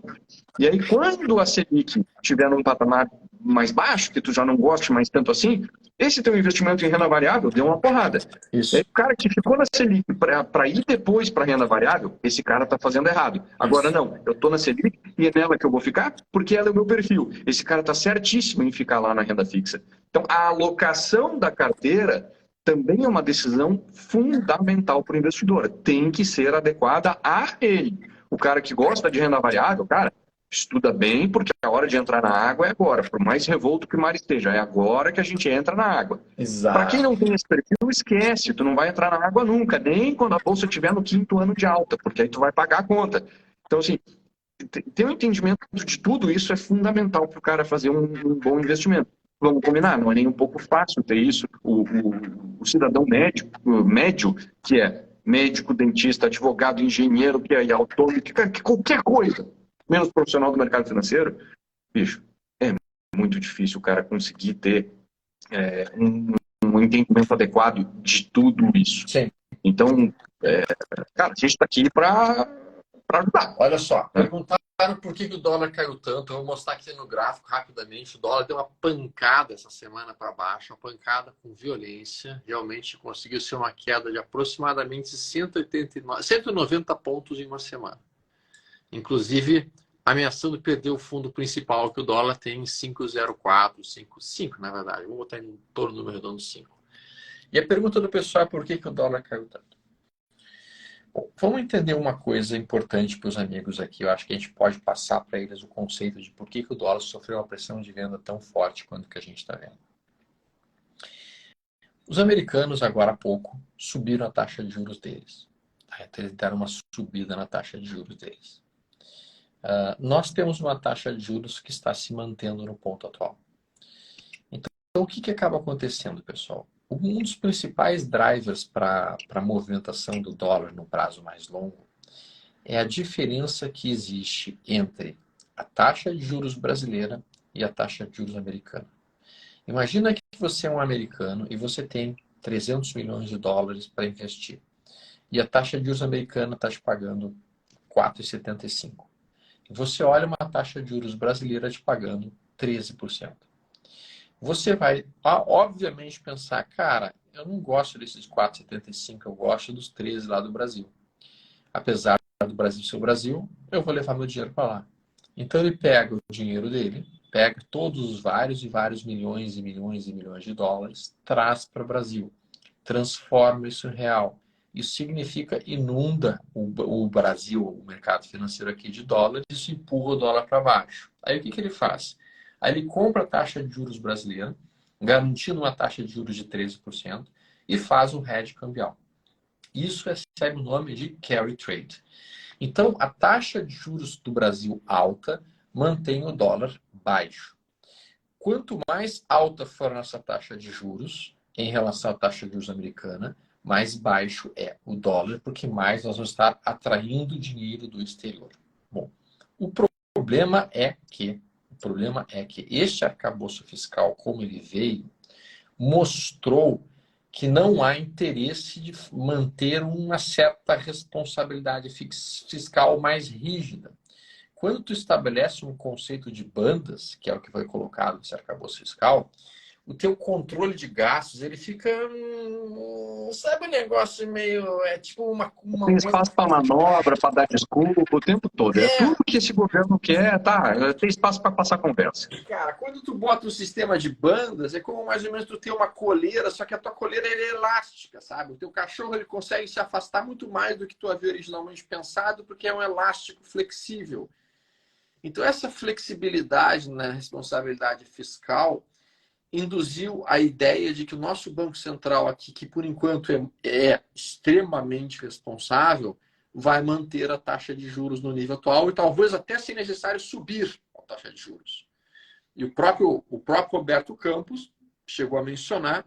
E aí, quando a Selic estiver num patamar mais baixo, que tu já não goste mais tanto assim, esse teu investimento em renda variável deu uma porrada. Isso. O cara que ficou na Selic para ir depois para renda variável, esse cara está fazendo errado. Agora não, eu estou na Selic e é nela que eu vou ficar porque ela é o meu perfil. Esse cara está certíssimo em ficar lá na renda fixa. Então, a alocação da carteira também é uma decisão fundamental para o investidor. Tem que ser adequada a ele. O cara que gosta de renda variável, cara, estuda bem, porque a hora de entrar na água é agora. Por mais revolto que o mar esteja, é agora que a gente entra na água. Para quem não tem esse perfil, esquece. Tu não vai entrar na água nunca, nem quando a bolsa estiver no 5º ano de alta, porque aí tu vai pagar a conta. Então, assim, ter um entendimento de tudo isso é fundamental para o cara fazer um bom investimento. Vamos combinar, não é nem um pouco fácil ter isso. O cidadão médio, que é médico, dentista, advogado, engenheiro, que é autônomo, que qualquer coisa, menos profissional do mercado financeiro, bicho, é muito difícil o cara conseguir ter um entendimento adequado de tudo isso. Sim. Então, cara, a gente está aqui para ajudar. Olha só, perguntaram por que o dólar caiu tanto. Eu vou mostrar aqui no gráfico rapidamente. O dólar deu uma pancada essa semana para baixo, uma pancada com violência. Realmente conseguiu ser uma queda de aproximadamente 190 pontos em uma semana. Inclusive, ameaçando perder o fundo principal, que o dólar tem em 5,04, 5,5 na verdade. Vou botar em torno do número redondo 5. E a pergunta do pessoal é por que o dólar caiu tanto? Bom, vamos entender uma coisa importante para os amigos aqui. Eu acho que a gente pode passar para eles o conceito de por que o dólar sofreu uma pressão de venda tão forte quanto que a gente está vendo. Os americanos, agora há pouco, subiram a taxa de juros deles. Então, eles deram uma subida na taxa de juros deles. Nós temos uma taxa de juros que está se mantendo no ponto atual. Então, o que acaba acontecendo, pessoal? Um dos principais drivers para a movimentação do dólar no prazo mais longo é a diferença que existe entre a taxa de juros brasileira e a taxa de juros americana. Imagina que você é um americano e você tem 300 milhões de dólares para investir. E a taxa de juros americana está te pagando 4,75. E você olha uma taxa de juros brasileira te pagando 13%. Você vai, obviamente, pensar, cara, eu não gosto desses 4,75, eu gosto dos 13 lá do Brasil. Apesar do Brasil ser o Brasil, eu vou levar meu dinheiro para lá. Então ele pega o dinheiro dele, pega todos os vários e vários milhões e milhões e milhões de dólares, traz para o Brasil, transforma isso em real. Isso significa inunda o Brasil, o mercado financeiro aqui de dólares, isso empurra o dólar para baixo. Aí o que ele faz? Aí ele compra a taxa de juros brasileira, garantindo uma taxa de juros de 13%, e faz um hedge cambial. Isso recebe o nome de carry trade. Então, a taxa de juros do Brasil alta mantém o dólar baixo. Quanto mais alta for a nossa taxa de juros em relação à taxa de juros americana, mais baixo é o dólar, porque mais nós vamos estar atraindo dinheiro do exterior. Bom, o problema é que este arcabouço fiscal, como ele veio, mostrou que não há interesse de manter uma certa responsabilidade fiscal mais rígida. Quando tu estabelece um conceito de bandas, que é o que foi colocado nesse arcabouço fiscal, o teu controle de gastos, ele fica, sabe, um negócio meio, é tipo Tem espaço para manobra, para dar desculpa o tempo todo. É tudo que esse governo quer, tá? Tem espaço para passar conversa. Cara, quando tu bota um sistema de bandas, é como mais ou menos tu ter uma coleira, só que a tua coleira é elástica, sabe? O teu cachorro ele consegue se afastar muito mais do que tu havia originalmente pensado, porque é um elástico flexível. Então, essa flexibilidade na responsabilidade fiscal induziu a ideia de que o nosso Banco Central aqui, que por enquanto é extremamente responsável, vai manter a taxa de juros no nível atual e talvez até, se necessário, subir a taxa de juros. E o próprio Roberto Campos chegou a mencionar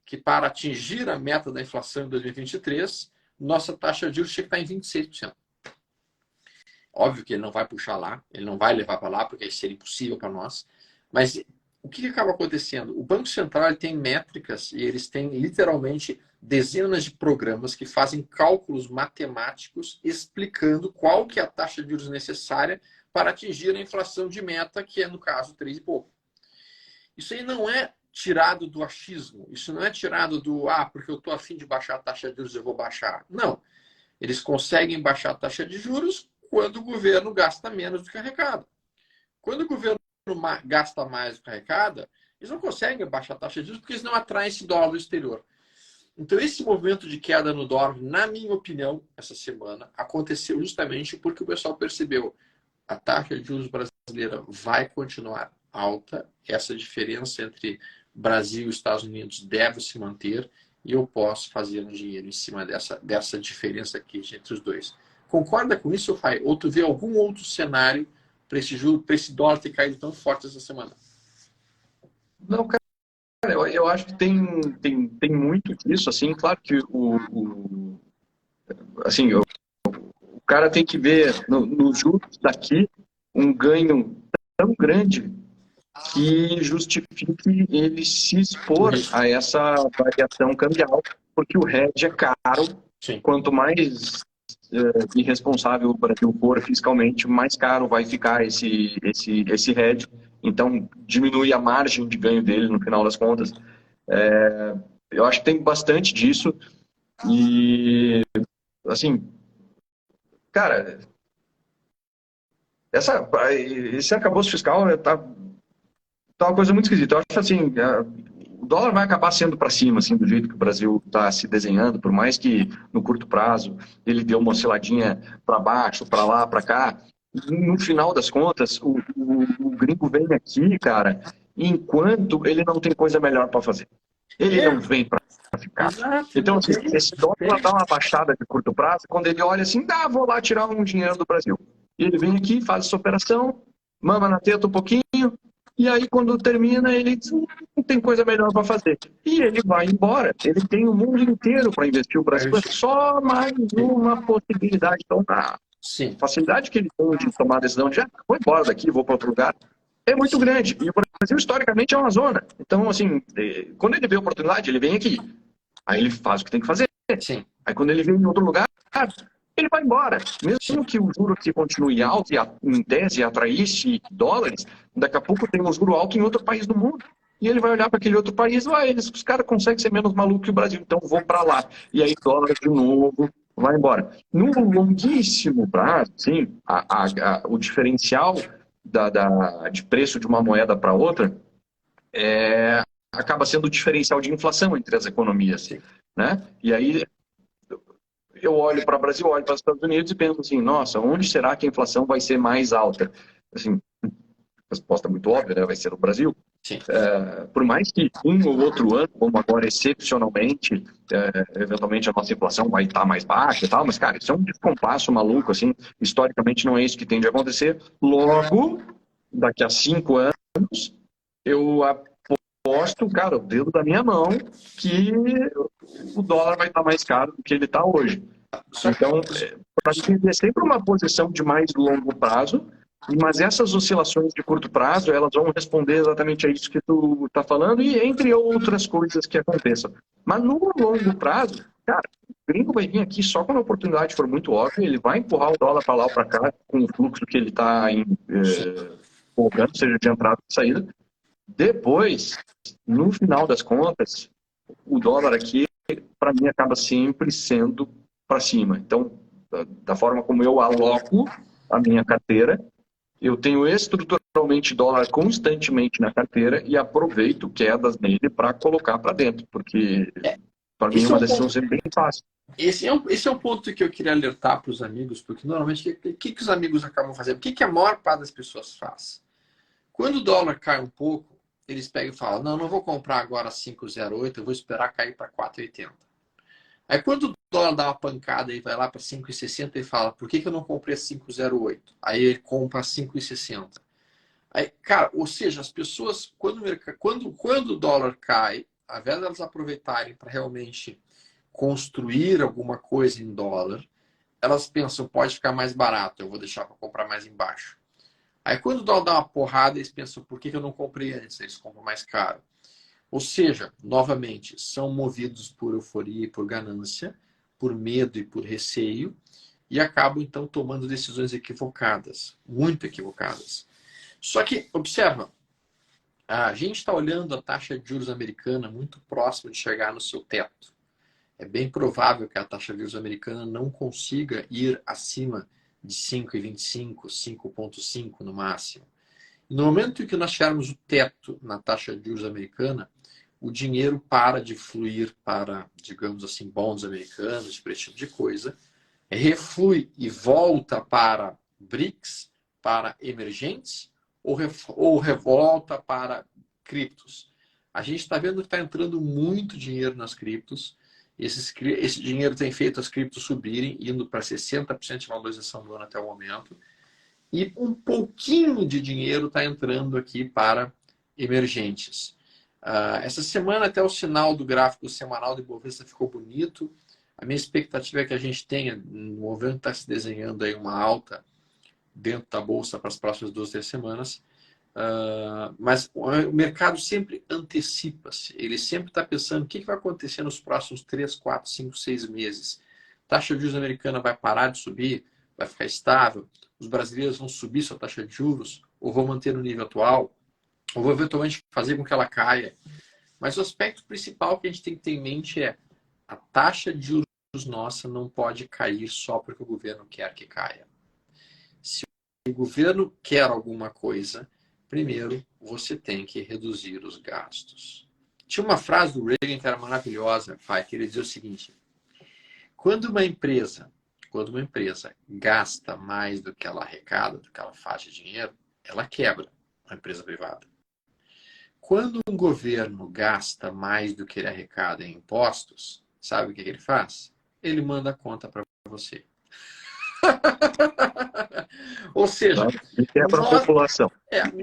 que para atingir a meta da inflação em 2023, nossa taxa de juros chega a estar em 26%. Óbvio que ele não vai puxar lá, ele não vai levar para lá, porque isso seria impossível para nós. Mas o que acaba acontecendo? O Banco Central ele tem métricas e eles têm literalmente dezenas de programas que fazem cálculos matemáticos explicando qual que é a taxa de juros necessária para atingir a inflação de meta, que é, no caso, 3 e pouco. Isso aí não é tirado do achismo, isso não é tirado do, porque eu estou a fim de baixar a taxa de juros, eu vou baixar. Não. Eles conseguem baixar a taxa de juros quando o governo gasta menos do que arrecada. Quando o governo gasta mais do que arrecada, eles não conseguem baixar a taxa de juros porque eles não atraem esse dólar do exterior. Então, esse movimento de queda no dólar, na minha opinião, essa semana, aconteceu justamente porque o pessoal percebeu a taxa de juros brasileira vai continuar alta, essa diferença entre Brasil e Estados Unidos deve se manter e eu posso fazer um dinheiro em cima dessa diferença aqui entre os dois. Concorda com isso, Fai? Ou tu vê algum outro cenário para esse dólar ter caído tão forte essa semana? Não, cara, eu acho que tem muito disso, assim, claro que assim, o cara tem que ver nos juros daqui um ganho tão grande que justifique ele se expor a essa variação cambial, porque o hedge é caro. Sim. Quanto mais irresponsável o Brasil for fiscalmente, mais caro vai ficar esse hedge. Então, diminui a margem de ganho dele no final das contas. Eu acho que tem bastante disso. E, assim, cara, esse arcabouço fiscal tá uma coisa muito esquisita. Eu acho assim, o dólar vai acabar sendo para cima, assim, do jeito que o Brasil está se desenhando, por mais que no curto prazo ele dê uma osciladinha para baixo, para lá, para cá. No final das contas, o gringo vem aqui, cara, enquanto ele não tem coisa melhor para fazer. Ele não vem para ficar. Exato, Então, não assim, tem, esse dólar tem. dá uma baixada de curto prazo, quando ele olha assim, vou lá tirar um dinheiro do Brasil. E ele vem aqui, faz essa operação, mama na teta um pouquinho, e aí quando termina, ele diz, não tem coisa melhor para fazer. E ele vai embora. Ele tem o mundo inteiro para investir. O Brasil é só mais uma possibilidade. Então, a Sim, facilidade que ele tem de tomar a decisão de, vou embora daqui, vou para outro lugar, é muito grande. E o Brasil, historicamente, é uma zona. Então, assim, quando ele vê a oportunidade, ele vem aqui. Aí ele faz o que tem que fazer. sim, Aí quando ele vem em outro lugar, ele vai embora. sim. Mesmo que o juro aqui continue alto e, em tese, atraísse dólares, daqui a pouco tem um juro alto em outro país do mundo. E ele vai olhar para aquele outro país e vai, os caras conseguem ser menos malucos que o Brasil, então vou para lá. E aí dólar de novo vai embora. No longuíssimo prazo, sim, o diferencial de preço de uma moeda para outra acaba sendo o diferencial de inflação entre as economias. Sim. Né? E aí eu olho para o Brasil, olho para os Estados Unidos e penso assim, nossa, onde será que a inflação vai ser mais alta? Assim, resposta muito óbvia, né? Vai ser no Brasil. Sim. Por mais que um ou outro ano, como agora excepcionalmente, eventualmente a nossa inflação vai estar mais baixa e tal, mas, cara, isso é um descompasso maluco, assim, historicamente não é isso que tende a acontecer. Logo, daqui a 5 anos, eu aposto, cara, o dedo da minha mão que o dólar vai estar mais caro do que ele está hoje. Então, para mim, é sempre uma posição de mais longo prazo, mas essas oscilações de curto prazo, elas vão responder exatamente a isso que tu está falando e entre outras coisas que aconteçam. Mas no longo prazo, cara, o gringo vai vir aqui só quando a oportunidade for muito óbvia, ele vai empurrar o dólar para lá ou para cá com o fluxo que ele está colocando, seja de entrada ou de saída. Depois, no final das contas, o dólar aqui, para mim, acaba sempre sendo para cima. Então, da forma como eu aloco a minha carteira, eu tenho estruturalmente dólar constantemente na carteira e aproveito quedas nele para colocar para dentro, porque para mim é Esse é uma um decisão ponto. sempre bem fácil. Esse é um ponto que eu queria alertar para os amigos, porque normalmente o que os amigos acabam fazendo? O que a maior parte das pessoas faz? Quando o dólar cai um pouco, eles pegam e falam: não vou comprar agora 5,08, eu vou esperar cair para 4,80. Aí quando o dólar dá uma pancada e vai lá para 5,60, ele fala: por que eu não comprei a 5,08? Aí ele compra a 5,60. Aí, cara, ou seja, as pessoas, quando o dólar cai, ao invés de elas aproveitarem para realmente construir alguma coisa em dólar, elas pensam: pode ficar mais barato, eu vou deixar para comprar mais embaixo. Aí quando o dólar dá uma porrada, eles pensam: por que eu não comprei antes? Eles compram mais caro. Ou seja, novamente, são movidos por euforia e por ganância, por medo e por receio, e acabam então tomando decisões equivocadas, muito equivocadas. Só que, observa, a gente está olhando a taxa de juros americana muito próxima de chegar no seu teto. É bem provável que a taxa de juros americana não consiga ir acima de 5,25, 5,5 no máximo. No momento em que nós chegarmos o teto na taxa de juros americana, o dinheiro para de fluir para, digamos assim, bonds americanos, para esse tipo de coisa, reflui e volta para BRICS, para emergentes, ou revolta para criptos. A gente está vendo que está entrando muito dinheiro nas criptos. Esse dinheiro tem feito as criptos subirem, indo para 60% de valorização do ano até o momento. E um pouquinho de dinheiro está entrando aqui para emergentes. Essa semana até o sinal do gráfico semanal de Bovespa ficou bonito. A minha expectativa é que a gente tenha, no momento está se desenhando aí uma alta dentro da Bolsa para as próximas 2, 3 semanas. Mas o mercado sempre antecipa-se. Ele sempre está pensando o que vai acontecer nos próximos 3, 4, 5, 6 meses. A taxa de juros americana vai parar de subir? Vai ficar estável? Os brasileiros vão subir sua taxa de juros? Ou vão manter no nível atual? Ou vão eventualmente fazer com que ela caia? Mas o aspecto principal que a gente tem que ter em mente é: a taxa de juros nossa não pode cair só porque o governo quer que caia. Se o governo quer alguma coisa, primeiro você tem que reduzir os gastos. Tinha uma frase do Reagan que era maravilhosa, pai, que ele dizia o seguinte: quando uma empresa gasta mais do que ela arrecada, do que ela faz de dinheiro, ela quebra a empresa privada. Quando um governo gasta mais do que ele arrecada em impostos, sabe o que ele faz? Ele manda a conta para você. Ou seja, É para a população.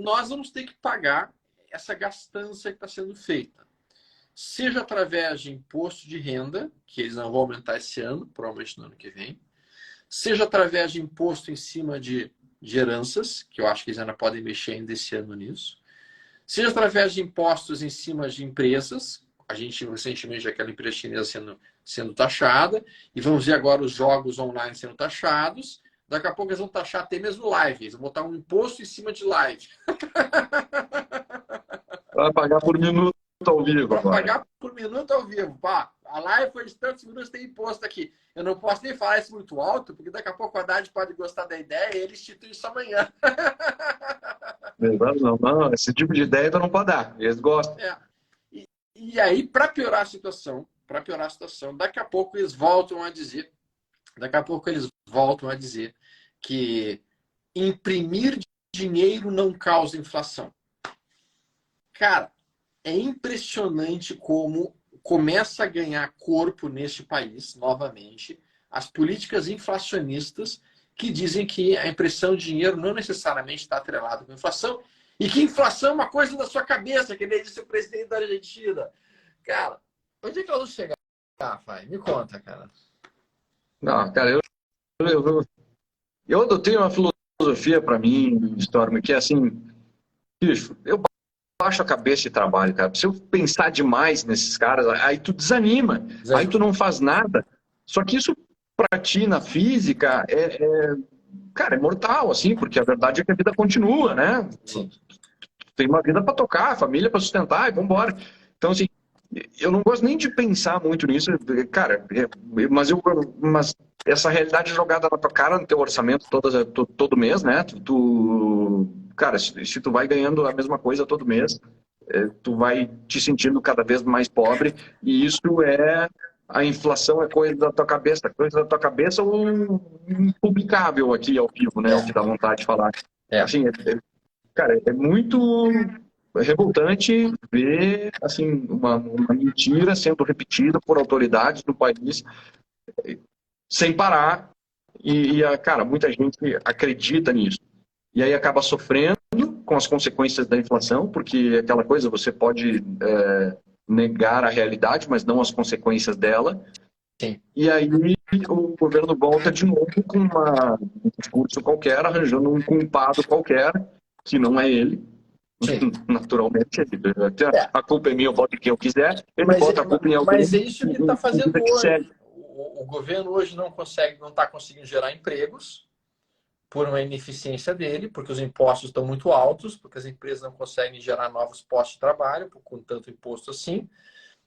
nós vamos ter que pagar essa gastança que está sendo feita. Seja através de imposto de renda, que eles não vão aumentar esse ano, provavelmente no ano que vem. Seja através de imposto em cima de heranças, que eu acho que eles ainda podem mexer ainda esse ano nisso. Seja através de impostos em cima de empresas. A gente recentemente aquela empresa chinesa sendo taxada. E vamos ver agora os jogos online sendo taxados. Daqui a pouco eles vão taxar até mesmo live. Eles vão botar um imposto em cima de live. Vai pagar por minuto ao vivo Para agora. pagar por minuto ao vivo. Pá, a live foi de tantos minutos, tem imposto aqui. Eu não posso nem falar isso muito alto, porque daqui a pouco a Haddad pode gostar da ideia e ele institui isso amanhã. Não, esse tipo de ideia tu não pode dar. Eles gostam. E aí, para piorar a situação, daqui a pouco eles voltam a dizer que imprimir dinheiro não causa inflação. Cara, é impressionante como começa a ganhar corpo neste país, novamente, as políticas inflacionistas que dizem que a impressão de dinheiro não necessariamente está atrelada com a inflação e que inflação é uma coisa da sua cabeça, que nem disse o presidente da Argentina. Cara, onde é que nós vamos chegar, Fai? Me conta, cara. Não, cara, eu adotei uma filosofia para mim, Storm, que é assim, bicho, eu baixo a cabeça e trabalho, cara. Se eu pensar demais nesses caras, aí tu desanima, aí tu não faz nada. Só que isso pra ti na física cara, é mortal, assim, porque a verdade é que a vida continua, né? Sim. Tem uma vida para tocar, família para sustentar e vambora. Então, assim, eu não gosto nem de pensar muito nisso, cara, mas essa realidade jogada na tua cara, no teu orçamento todo mês, né? Cara, se tu vai ganhando a mesma coisa todo mês, tu vai te sentindo cada vez mais pobre, e isso a inflação é coisa da tua cabeça ou impublicável aqui ao vivo, né? O que dá vontade de falar. Assim, cara, é muito revoltante ver assim uma mentira sendo repetida por autoridades do país sem parar cara, muita gente acredita nisso e aí acaba sofrendo com as consequências da inflação, porque aquela coisa você pode negar a realidade, mas não as consequências dela. Sim. E aí o governo volta de novo com um discurso qualquer, arranjando um culpado qualquer que não é ele. Sim. Naturalmente, a culpa é minha, eu boto quem eu quiser, ele bota a culpa em alguém. Mas é isso que ele está fazendo hoje. O governo hoje não está conseguindo gerar empregos por uma ineficiência dele, porque os impostos estão muito altos, porque as empresas não conseguem gerar novos postos de trabalho com tanto imposto assim.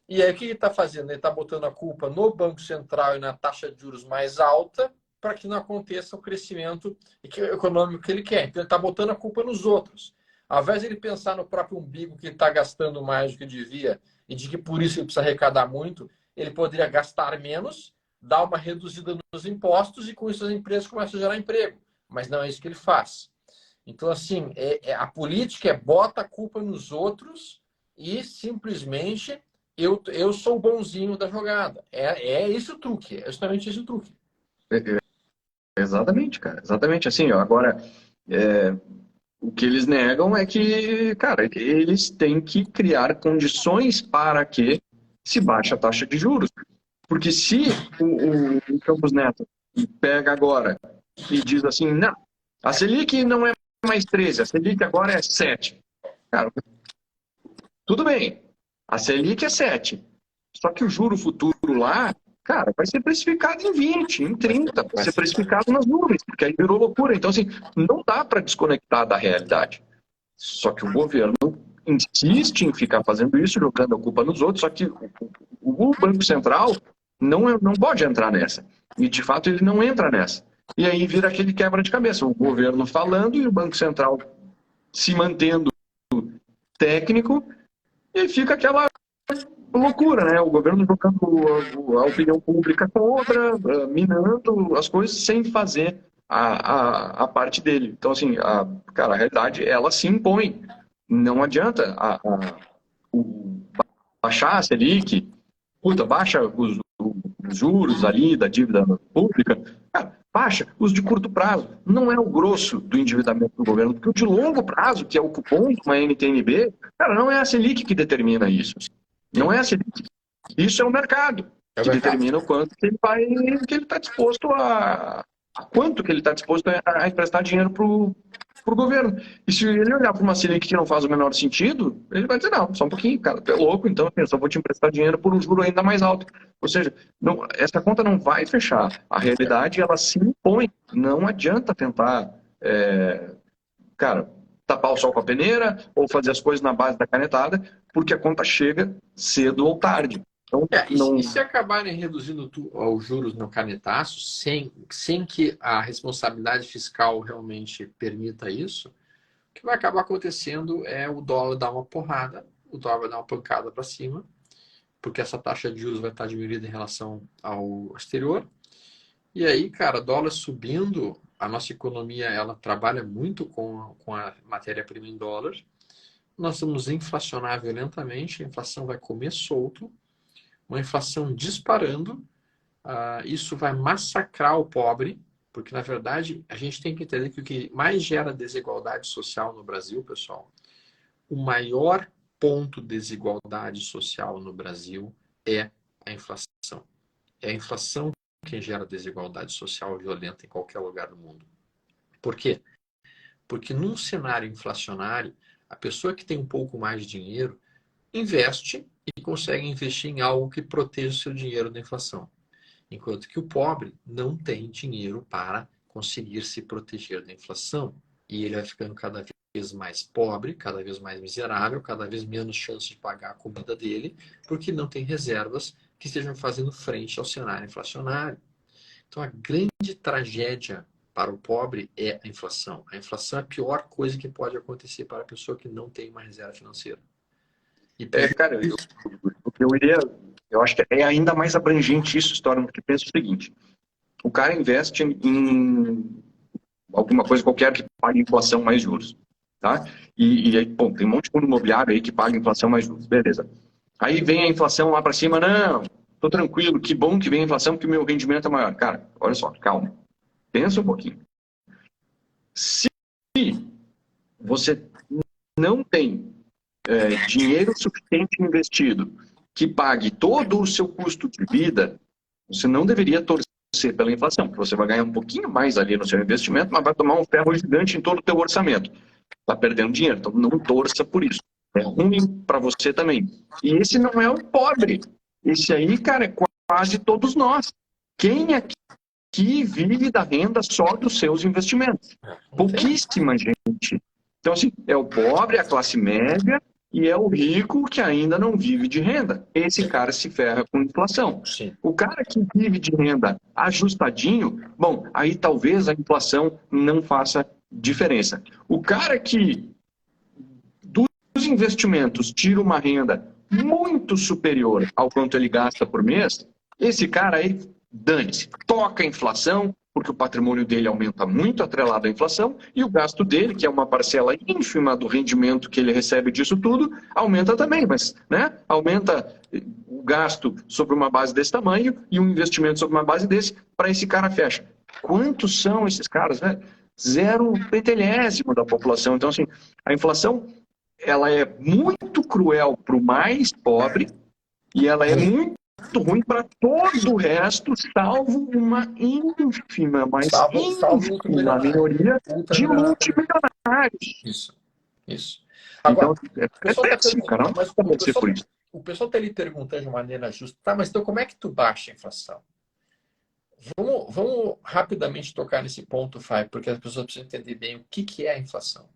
E aí o que ele está fazendo? Ele está botando a culpa no Banco Central e na taxa de juros mais alta para que não aconteça o crescimento econômico que ele quer. Então ele está botando a culpa nos outros. Ao invés de ele pensar no próprio umbigo que ele está gastando mais do que devia e de que por isso ele precisa arrecadar muito, ele poderia gastar menos, dar uma reduzida nos impostos e com isso as empresas começam a gerar emprego. Mas não é isso que ele faz. Então, assim, a política bota a culpa nos outros e simplesmente eu sou o bonzinho da jogada. É esse o truque, é justamente esse o truque. Exatamente, cara. Exatamente assim, ó. Agora, o que eles negam é que, cara, eles têm que criar condições para que se baixe a taxa de juros. Porque se o Campos Neto pega agora e diz assim, não, a Selic não é mais 13, a Selic agora é 7. Cara, tudo bem, a Selic é 7. Só que o juro futuro lá, cara, vai ser precificado em 20, em 30, vai ser precificado nas nuvens, porque aí virou loucura. Então, assim, não dá para desconectar da realidade. Só que o governo insiste em ficar fazendo isso, jogando a culpa nos outros, só que o Banco Central não pode entrar nessa. E, de fato, ele não entra nessa. E aí vira aquele quebra de cabeça. O governo falando e o Banco Central se mantendo técnico, e fica aquela loucura, né? O governo jogando a opinião pública contra, minando as coisas sem fazer a parte dele. Então, assim, cara, a realidade, ela se impõe. Não adianta o, baixar a Selic, puta, baixa os juros ali da dívida pública, cara, baixa os de curto prazo. Não é o grosso do endividamento do governo, porque o de longo prazo, que é o cupom de uma NTNB, cara, não é a Selic que determina isso. Não é a Selic. Isso é o mercado que determina o quanto que ele está disposto a quanto que ele está disposto a emprestar dinheiro para o governo. E se ele olhar para uma Selic que não faz o menor sentido, ele vai dizer, não, só um pouquinho, cara, tu é louco, então eu só vou te emprestar dinheiro por um juro ainda mais alto. Ou seja, não, essa conta não vai fechar. A realidade, ela se impõe. Não adianta tentar, cara, tapar o sol com a peneira ou fazer as coisas na base da canetada, porque a conta chega cedo ou tarde. Então, e se acabarem reduzindo os juros no canetaço, sem que a responsabilidade fiscal realmente permita isso, o que vai acabar acontecendo é o dólar dar uma porrada, o dólar vai dar uma pancada para cima, porque essa taxa de juros vai estar diminuída em relação ao exterior. E aí, cara, dólar subindo, a nossa economia ela trabalha muito com a matéria-prima em dólar. Nós vamos inflacionar violentamente, a inflação vai comer solto, uma inflação disparando, isso vai massacrar o pobre, porque na verdade a gente tem que entender que o que mais gera desigualdade social no Brasil, pessoal, o maior ponto de desigualdade social no Brasil é a inflação. É a inflação quem gera desigualdade social violenta em qualquer lugar do mundo. Por quê? Porque num cenário inflacionário, a pessoa que tem um pouco mais de dinheiro investe e consegue investir em algo que proteja o seu dinheiro da inflação. Enquanto que o pobre não tem dinheiro para conseguir se proteger da inflação. E ele vai ficando cada vez mais pobre, cada vez mais miserável, cada vez menos chance de pagar a comida dele, porque não tem reservas que estejam fazendo frente ao cenário inflacionário. Então, a grande tragédia para o pobre é a inflação. A inflação é a pior coisa que pode acontecer para a pessoa que não tem uma reserva financeira. E cara, eu acho que é ainda mais abrangente isso, história, porque pensa o seguinte: o cara investe em alguma coisa qualquer que pague inflação mais juros, tá? E aí, bom, tem um monte de fundo imobiliário aí que paga inflação mais juros, beleza. Aí vem a inflação lá para cima, não, tô tranquilo, que bom que vem a inflação porque o meu rendimento é maior. Cara, olha só, calma, pensa um pouquinho. Se você não tem dinheiro suficiente investido que pague todo o seu custo de vida, você não deveria torcer pela inflação, porque você vai ganhar um pouquinho mais ali no seu investimento, mas vai tomar um ferro gigante em todo o teu orçamento. Está perdendo dinheiro, então não torça por isso. É ruim para você também. E esse não é o pobre. Esse aí, cara, é quase todos nós. Quem aqui vive da renda só dos seus investimentos? Pouquíssima gente. Então, assim, é o pobre, a classe média e é o rico que ainda não vive de renda. Esse cara se ferra com inflação. Sim. O cara que vive de renda ajustadinho, bom, aí talvez a inflação não faça diferença. O cara que dos investimentos tira uma renda muito superior ao quanto ele gasta por mês, esse cara aí, dane-se, toca a inflação, porque o patrimônio dele aumenta muito atrelado à inflação, e o gasto dele, que é uma parcela ínfima do rendimento que ele recebe disso tudo, aumenta também, mas aumenta o gasto sobre uma base desse tamanho e um investimento sobre uma base desse, para esse cara fecha. Quantos são esses caras, né? 0,00 da população. Então, assim, a inflação ela é muito cruel para o mais pobre e ela é muito ruim para todo o resto, salvo uma ínfima, mas ínfima minoria de multimilionários. Isso. Agora, então, péssimo, cara. Não mas pode ser por isso. o pessoal está lhe perguntando de maneira justa, tá, mas então como é que tu baixa a inflação? Vamos rapidamente tocar nesse ponto, Fábio, porque as pessoas precisam entender bem o que é a inflação.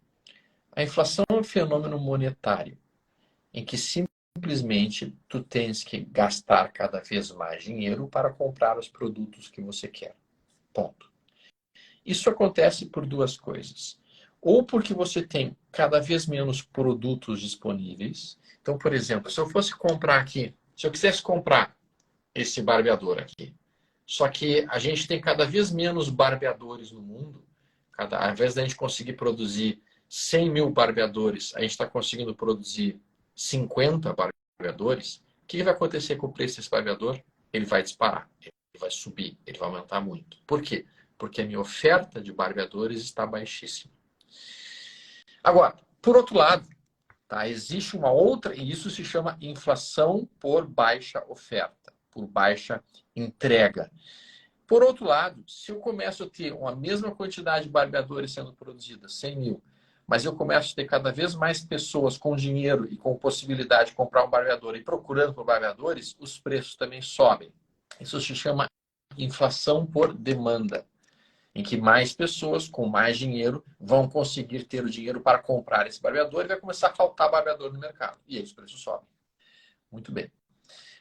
A inflação é um fenômeno monetário, em que simplesmente tu tens que gastar cada vez mais dinheiro para comprar os produtos que você quer. Ponto. Isso acontece por duas coisas. ou porque você tem cada vez menos produtos disponíveis. Então, por exemplo, se eu fosse comprar aqui, se eu quisesse comprar esse barbeador aqui, só que a gente tem cada vez menos barbeadores no mundo, ao invés da gente conseguir produzir 100 mil barbeadores, a gente está conseguindo produzir 50 barbeadores, o que vai acontecer com o preço desse barbeador? Ele vai disparar, ele vai subir, ele vai aumentar muito. Por quê? Porque a minha oferta de barbeadores está baixíssima. Agora, por outro lado, tá, existe uma outra, e isso se chama inflação por baixa oferta, por baixa entrega. Por outro lado, se eu começo a ter uma mesma quantidade de barbeadores sendo produzidas, 100 mil, mas eu começo a ter cada vez mais pessoas com dinheiro e com possibilidade de comprar um barbeador e procurando por barbeadores, os preços também sobem. Isso se chama inflação por demanda, em que mais pessoas com mais dinheiro vão conseguir ter o dinheiro para comprar esse barbeador e vai começar a faltar barbeador no mercado. E aí os preços sobem. Muito bem.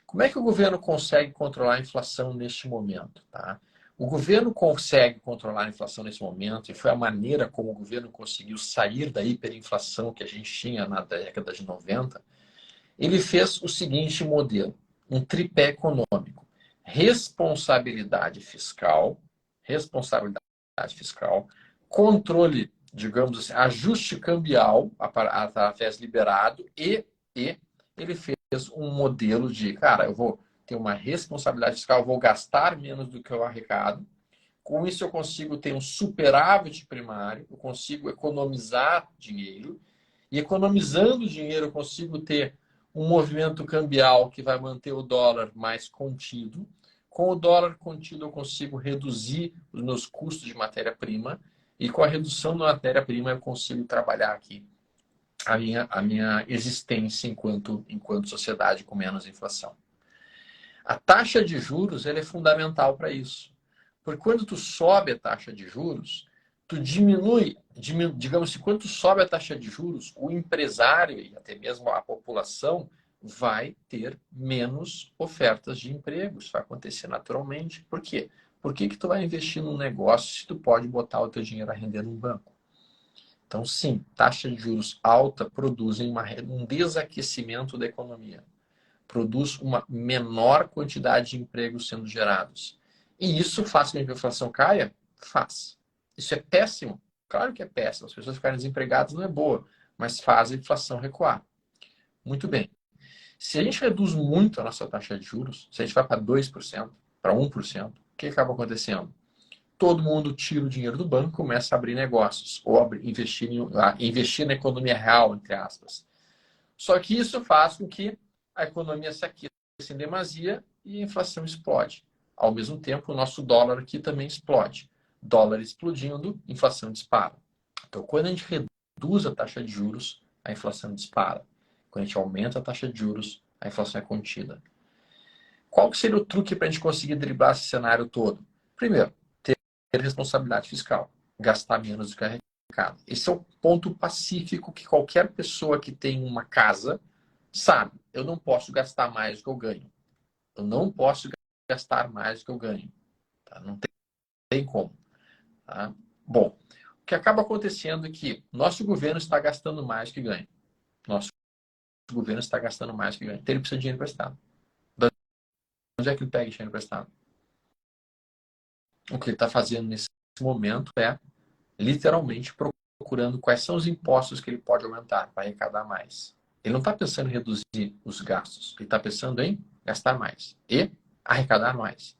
Como é que o governo consegue controlar a inflação neste momento? Tá? O governo consegue controlar a inflação nesse momento, e foi a maneira como o governo conseguiu sair da hiperinflação que a gente tinha na década de 90. Ele fez o seguinte modelo, um tripé econômico. Responsabilidade fiscal, controle, digamos assim, ajuste cambial através liberado e ele fez um modelo de, cara, eu vou ter uma responsabilidade fiscal, eu vou gastar menos do que eu arrecado. Com isso eu consigo ter um superávit primário, eu consigo economizar dinheiro e economizando dinheiro eu consigo ter um movimento cambial que vai manter o dólar mais contido. Com o dólar contido, eu consigo reduzir os meus custos de matéria-prima e com a redução da matéria-prima eu consigo trabalhar aqui a minha existência enquanto sociedade com menos inflação. A taxa de juros ela é fundamental para isso. Porque quando tu sobe a taxa de juros, tu digamos assim, quando tu sobe a taxa de juros, o empresário e até mesmo a população vai ter menos ofertas de emprego. Isso vai acontecer naturalmente. Por quê? Por que tu vai investir num negócio se tu pode botar o teu dinheiro a render num banco? Então, sim, taxa de juros alta produzem um desaquecimento da economia. Produz uma menor quantidade de empregos sendo gerados. E isso faz com que a inflação caia? Faz. Isso é péssimo? Claro que é péssimo. As pessoas ficarem desempregadas não é boa, mas faz a inflação recuar. Muito bem. Se a gente reduz muito a nossa taxa de juros, se a gente vai para 2%, para 1%, o que acaba acontecendo? Todo mundo tira o dinheiro do banco e começa a abrir negócios, ou investir na economia real, entre aspas. Só que isso faz com que a economia se aqueça em demasia e a inflação explode. Ao mesmo tempo, o nosso dólar aqui também explode. Dólar explodindo, inflação dispara. Então, quando a gente reduz a taxa de juros, a inflação dispara. Quando a gente aumenta a taxa de juros, a inflação é contida. Qual seria o truque para a gente conseguir driblar esse cenário todo? Primeiro, ter responsabilidade fiscal. Gastar menos do que arrecada. Esse é o ponto pacífico que qualquer pessoa que tem uma casa sabe. Eu não posso gastar mais do que eu ganho. Eu não posso gastar mais do que eu ganho. Tá? Não tem como. Tá? Bom, o que acaba acontecendo é que nosso governo está gastando mais do que ganha. Nosso governo está gastando mais do que ganha. Então ele precisa de dinheiro emprestado. Onde é que ele pega dinheiro emprestado? O que ele está fazendo nesse momento é, literalmente, procurando quais são os impostos que ele pode aumentar para arrecadar mais. Ele não está pensando em reduzir os gastos. Ele está pensando em gastar mais e arrecadar mais.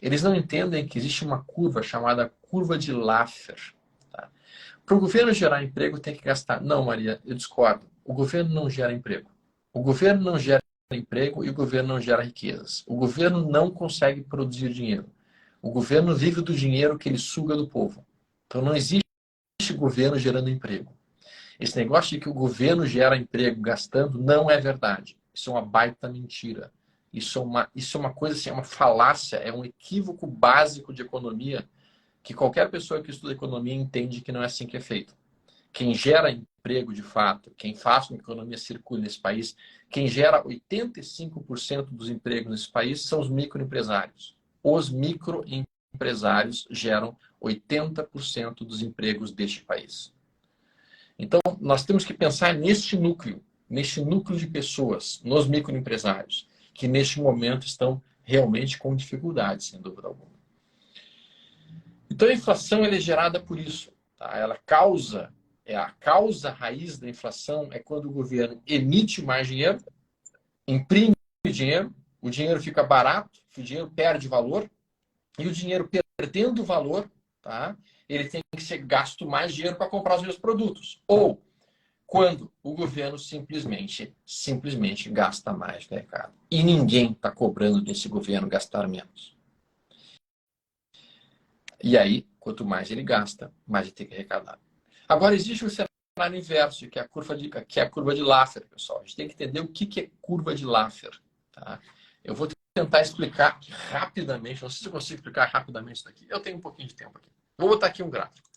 Eles não entendem que existe uma curva chamada curva de Laffer. Tá? Para o governo gerar emprego, tem que gastar. Não, Maria, eu discordo. O governo não gera emprego. O governo não gera emprego e o governo não gera riquezas. O governo não consegue produzir dinheiro. O governo vive do dinheiro que ele suga do povo. Então não existe governo gerando emprego. Esse negócio de que o governo gera emprego gastando não é verdade. Isso é uma baita mentira. Isso é uma coisa assim, é uma falácia, é um equívoco básico de economia que qualquer pessoa que estuda economia entende que não é assim que é feito. Quem gera emprego de fato, quem faz com que a economia circule nesse país, quem gera 85% dos empregos nesse país são os microempresários. Os microempresários geram 80% dos empregos deste país. Então, nós temos que pensar neste núcleo de pessoas, nos microempresários, que neste momento estão realmente com dificuldades, sem dúvida alguma. Então, a inflação ela é gerada por isso. Tá? A causa raiz da inflação é quando o governo emite mais dinheiro, imprime dinheiro, o dinheiro fica barato, o dinheiro perde valor, e o dinheiro perdendo valor, tá? Ele tem que ser gasto mais dinheiro para comprar os mesmos produtos. Ou quando o governo simplesmente gasta mais no mercado. E ninguém está cobrando desse governo gastar menos. E aí, quanto mais ele gasta, mais ele tem que arrecadar. Agora, existe o cenário inverso, que é a curva de Laffer, pessoal. A gente tem que entender o que é curva de Laffer. Tá? Eu vou tentar explicar rapidamente, não sei se eu consigo explicar rapidamente isso daqui. Eu tenho um pouquinho de tempo aqui. Vou botar aqui um gráfico.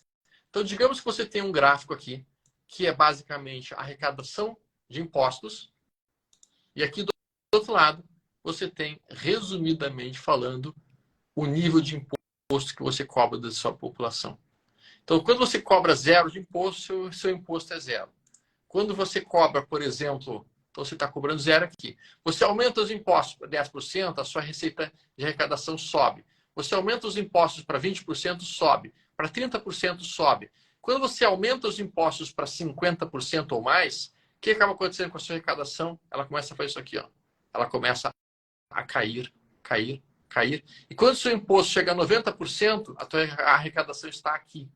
Então, digamos que você tem um gráfico aqui, que é basicamente a arrecadação de impostos. E aqui do outro lado, você tem, resumidamente falando, o nível de imposto que você cobra da sua população. Então, quando você cobra zero de imposto, seu imposto é zero. Quando você cobra, por exemplo, então você está cobrando zero aqui. Você aumenta os impostos para 10%, a sua receita de arrecadação sobe. Você aumenta os impostos para 20%, sobe. Para 30%, sobe. Quando você aumenta os impostos para 50% ou mais, o que acaba acontecendo com a sua arrecadação? Ela começa a fazer isso aqui, ó. Ela começa a cair, cair, cair. E quando o seu imposto chega a 90%, a tua arrecadação está aqui.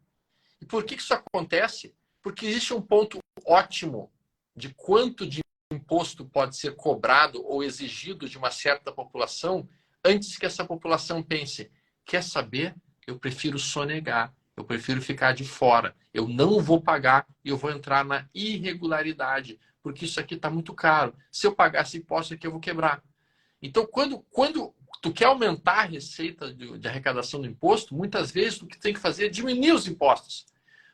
E por que isso acontece? Porque existe um ponto ótimo de quanto de imposto pode ser cobrado ou exigido de uma certa população antes que essa população pense, quer saber? Eu prefiro sonegar, eu prefiro ficar de fora, eu não vou pagar e eu vou entrar na irregularidade, porque isso aqui está muito caro. Se eu pagar esse imposto aqui, eu vou quebrar. Então, quando tu quer aumentar a receita de arrecadação do imposto, muitas vezes o que tem que fazer é diminuir os impostos.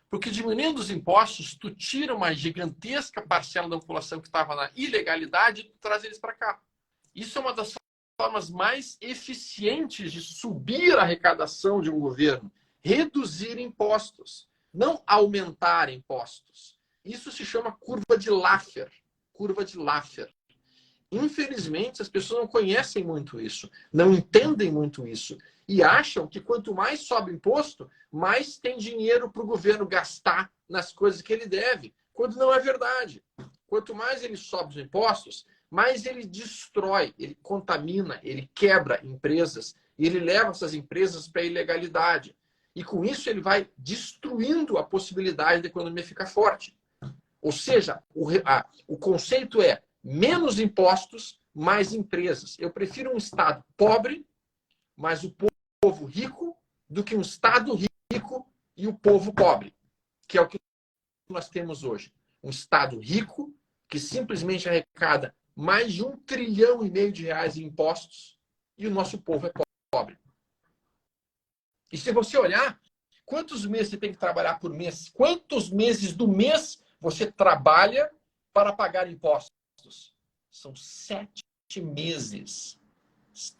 Porque diminuindo os impostos, tu tira uma gigantesca parcela da população que estava na ilegalidade e tu traz eles para cá. Isso é uma das formas mais eficientes de subir a arrecadação de um governo. Reduzir impostos, não aumentar impostos. Isso se chama curva de Laffer. Curva de Laffer. Infelizmente, as pessoas não conhecem muito isso, não entendem muito isso e acham que quanto mais sobe imposto, mais tem dinheiro para o governo gastar nas coisas que ele deve, quando não é verdade. Quanto mais ele sobe os impostos, mais ele destrói, ele contamina, ele quebra empresas e ele leva essas empresas para a ilegalidade. E com isso ele vai destruindo a possibilidade da economia ficar forte. Ou seja, o conceito é menos impostos, mais empresas. Eu prefiro um Estado pobre, mas o povo rico, do que um Estado rico e o povo pobre, que é o que nós temos hoje. Um Estado rico que simplesmente arrecada mais de 1,5 trilhão de reais em impostos e o nosso povo é pobre. E se você olhar, quantos meses você tem que trabalhar por mês? Quantos meses do mês você trabalha para pagar impostos? São 7 meses.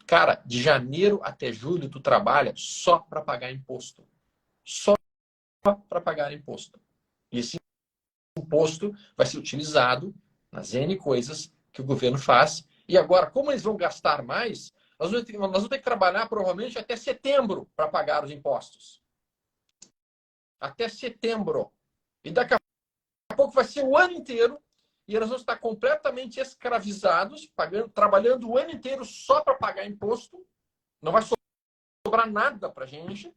Cara, de janeiro até julho, tu trabalha só para pagar imposto. Só para pagar imposto. E esse imposto vai ser utilizado nas N coisas que o governo faz. E agora, como eles vão gastar mais, nós vamos ter que trabalhar provavelmente até setembro para pagar os impostos. Até setembro. E daqui a pouco vai ser o ano inteiro e nós vamos estar completamente escravizados, trabalhando o ano inteiro só para pagar imposto. Não vai sobrar nada para a gente,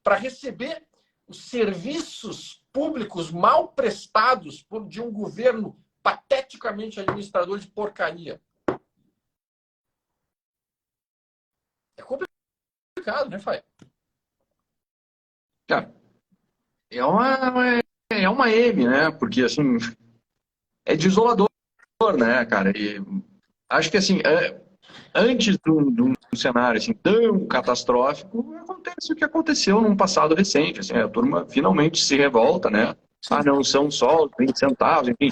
para receber os serviços públicos mal prestados de um governo pateticamente administrador de porcaria. É complicado, né, Fai? Cara, é uma M, né? Porque, assim, é desolador, né, cara? E acho que, assim, antes de um cenário assim, tão catastrófico, acontece o que aconteceu num passado recente. Assim, a turma finalmente se revolta, né? Sim. Ah, não são só 20 centavos, enfim.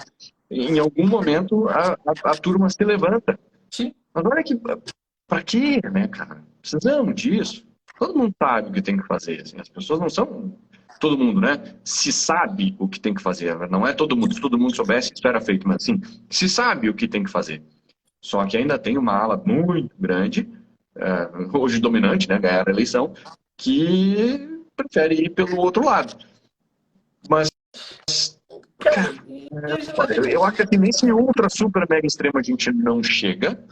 Em algum momento, a turma se levanta. Sim. Mas olha que, pra quê, né, cara? Precisamos disso. Todo mundo sabe o que tem que fazer. Assim, as pessoas não são todo mundo, né? Se sabe o que tem que fazer. Não é todo mundo. Se todo mundo soubesse, isso era feito. Mas assim, se sabe o que tem que fazer. Só que ainda tem uma ala muito grande, hoje dominante, né? Ganhar a eleição, que prefere ir pelo outro lado. Mas, cara, eu acho que nesse ultra, super, mega extremo a gente não chega.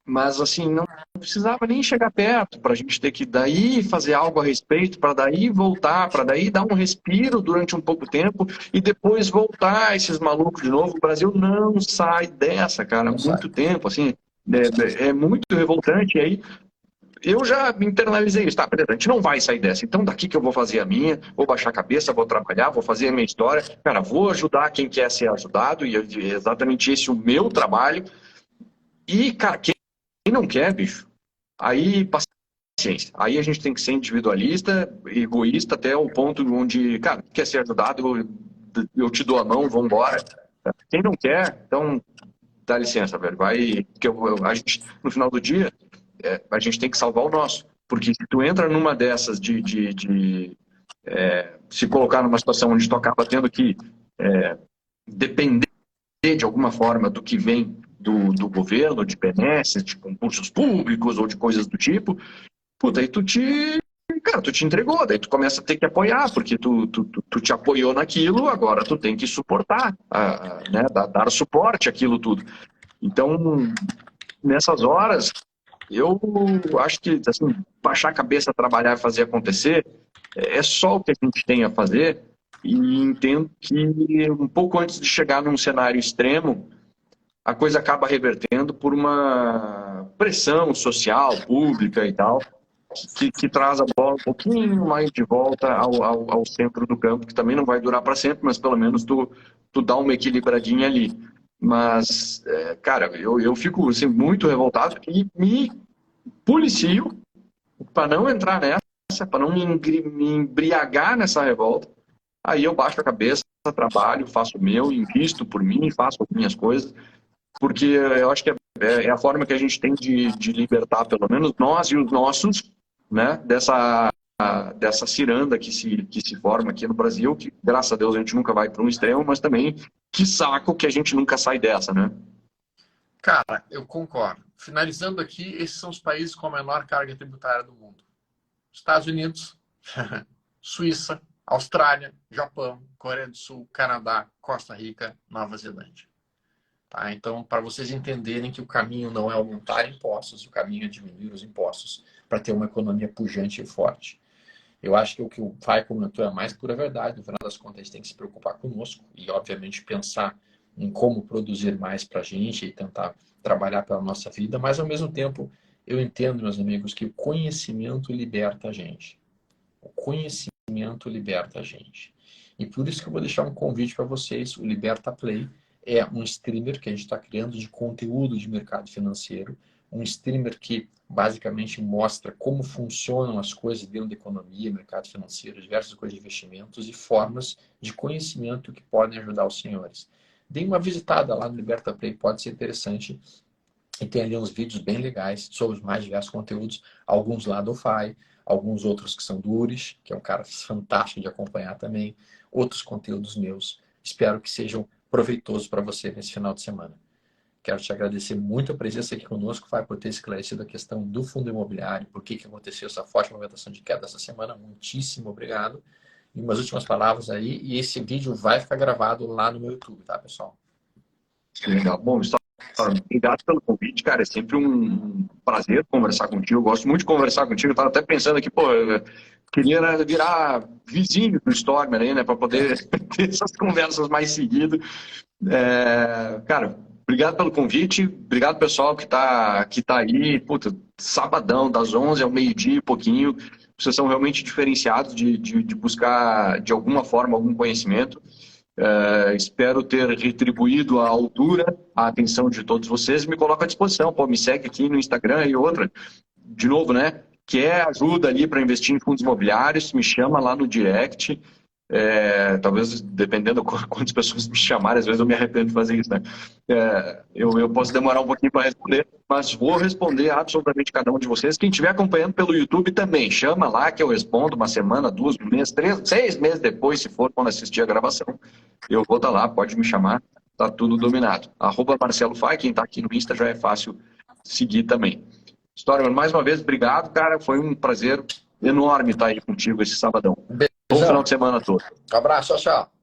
Mas, assim, não precisava nem chegar perto para a gente ter que daí fazer algo a respeito, para daí voltar, para daí dar um respiro durante um pouco tempo e depois voltar esses malucos de novo. O Brasil não sai dessa, cara, há muito tempo, assim, é muito revoltante. E aí eu já internalizei isso, tá, beleza, a gente não vai sair dessa, então daqui que eu vou fazer a minha, vou baixar a cabeça, vou trabalhar, vou fazer a minha história, cara, vou ajudar quem quer ser ajudado, e é exatamente esse o meu trabalho. E, cara, quem não quer, bicho, aí paciência. Aí a gente tem que ser individualista, egoísta, até o ponto onde, cara, quer ser ajudado, eu te dou a mão, vamos embora. Quem não quer, então dá licença, velho. Vai, porque a gente, no final do dia, a gente tem que salvar o nosso. Porque se tu entra numa dessas de se colocar numa situação onde tu acaba tendo que depender de alguma forma do que vem do governo, de benesses, de concursos públicos ou de coisas do tipo, puta, aí tu te entregou, daí tu começa a ter que apoiar, porque tu te apoiou naquilo, agora tu tem que suportar, né, dar suporte àquilo tudo. Então, nessas horas, eu acho que, assim, baixar a cabeça, trabalhar e fazer acontecer, é só o que a gente tem a fazer, e entendo que um pouco antes de chegar num cenário extremo, a coisa acaba revertendo por uma pressão social, pública e tal, que traz a bola um pouquinho mais de volta ao centro do campo, que também não vai durar para sempre, mas pelo menos tu dá uma equilibradinha ali. Mas, cara, eu fico assim, muito revoltado e me policio para não entrar nessa, para não me embriagar nessa revolta. Aí eu baixo a cabeça, trabalho, faço o meu, invisto por mim, faço as minhas coisas, porque eu acho que é a forma que a gente tem de libertar, pelo menos nós e os nossos, né, dessa ciranda que se forma aqui no Brasil, que graças a Deus a gente nunca vai para um extremo, mas também que saco que a gente nunca sai dessa, né? Cara, eu concordo. Finalizando aqui, esses são os países com a menor carga tributária do mundo: Estados Unidos, Suíça, Austrália, Japão, Coreia do Sul, Canadá, Costa Rica, Nova Zelândia. Tá? Então, para vocês entenderem que o caminho não é aumentar impostos, o caminho é diminuir os impostos para ter uma economia pujante e forte. Eu acho que o que o Vai comentou é a mais pura verdade. No final das contas, a gente tem que se preocupar conosco e, obviamente, pensar em como produzir mais para a gente e tentar trabalhar pela nossa vida, mas, ao mesmo tempo, eu entendo, meus amigos, que o conhecimento liberta a gente. O conhecimento liberta a gente. E por isso que eu vou deixar um convite para vocês. O Liberta Play é um streamer que a gente está criando de conteúdo de mercado financeiro, um streamer que basicamente mostra como funcionam as coisas dentro da economia, mercado financeiro, diversas coisas de investimentos e formas de conhecimento que podem ajudar os senhores. Deem uma visitada lá no Liberta Play, pode ser interessante. E tem ali uns vídeos bem legais sobre os mais diversos conteúdos, alguns lá do FI, alguns outros que são do Ures, que é um cara fantástico de acompanhar também, outros conteúdos meus. Espero que sejam proveitosos para você nesse final de semana. Quero te agradecer muito a presença aqui conosco, Fai, por ter esclarecido a questão do fundo imobiliário, por que aconteceu essa forte movimentação de queda essa semana. Muitíssimo obrigado. E umas últimas palavras aí, e esse vídeo vai ficar gravado lá no meu YouTube, tá, pessoal? Legal. Bom, obrigado pelo convite, cara. É sempre um prazer conversar contigo. Eu gosto muito de conversar contigo. Eu estava até pensando aqui, pô, eu queria virar vizinho do Stormer aí, né, para poder ter essas conversas mais seguido. Cara, obrigado pelo convite. Obrigado, pessoal, que tá aí. Puta, sabadão, das 11 ao meio-dia e pouquinho. Vocês são realmente diferenciados de buscar, de alguma forma, algum conhecimento. Espero ter retribuído à altura a atenção de todos vocês. Me coloco à disposição. Pô, me segue aqui no Instagram e outra. De novo, né? Quer ajuda ali para investir em fundos imobiliários? Me chama lá no direct. Talvez, dependendo de quantas pessoas me chamarem, às vezes eu me arrependo de fazer isso, né? Eu posso demorar um pouquinho para responder, mas vou responder absolutamente cada um de vocês. Quem estiver acompanhando pelo YouTube também, chama lá que eu respondo uma semana, 2 meses, 3, 6 meses depois, se for quando assistir a gravação. Eu vou estar lá, pode me chamar, tá tudo dominado. @Marcelo Fai, quem tá aqui no Insta já é fácil seguir também. Storyman, mais uma vez, obrigado, cara. Foi um prazer enorme estar aí contigo esse sabadão. Bom final de semana todo. Abraço, tchau, tchau.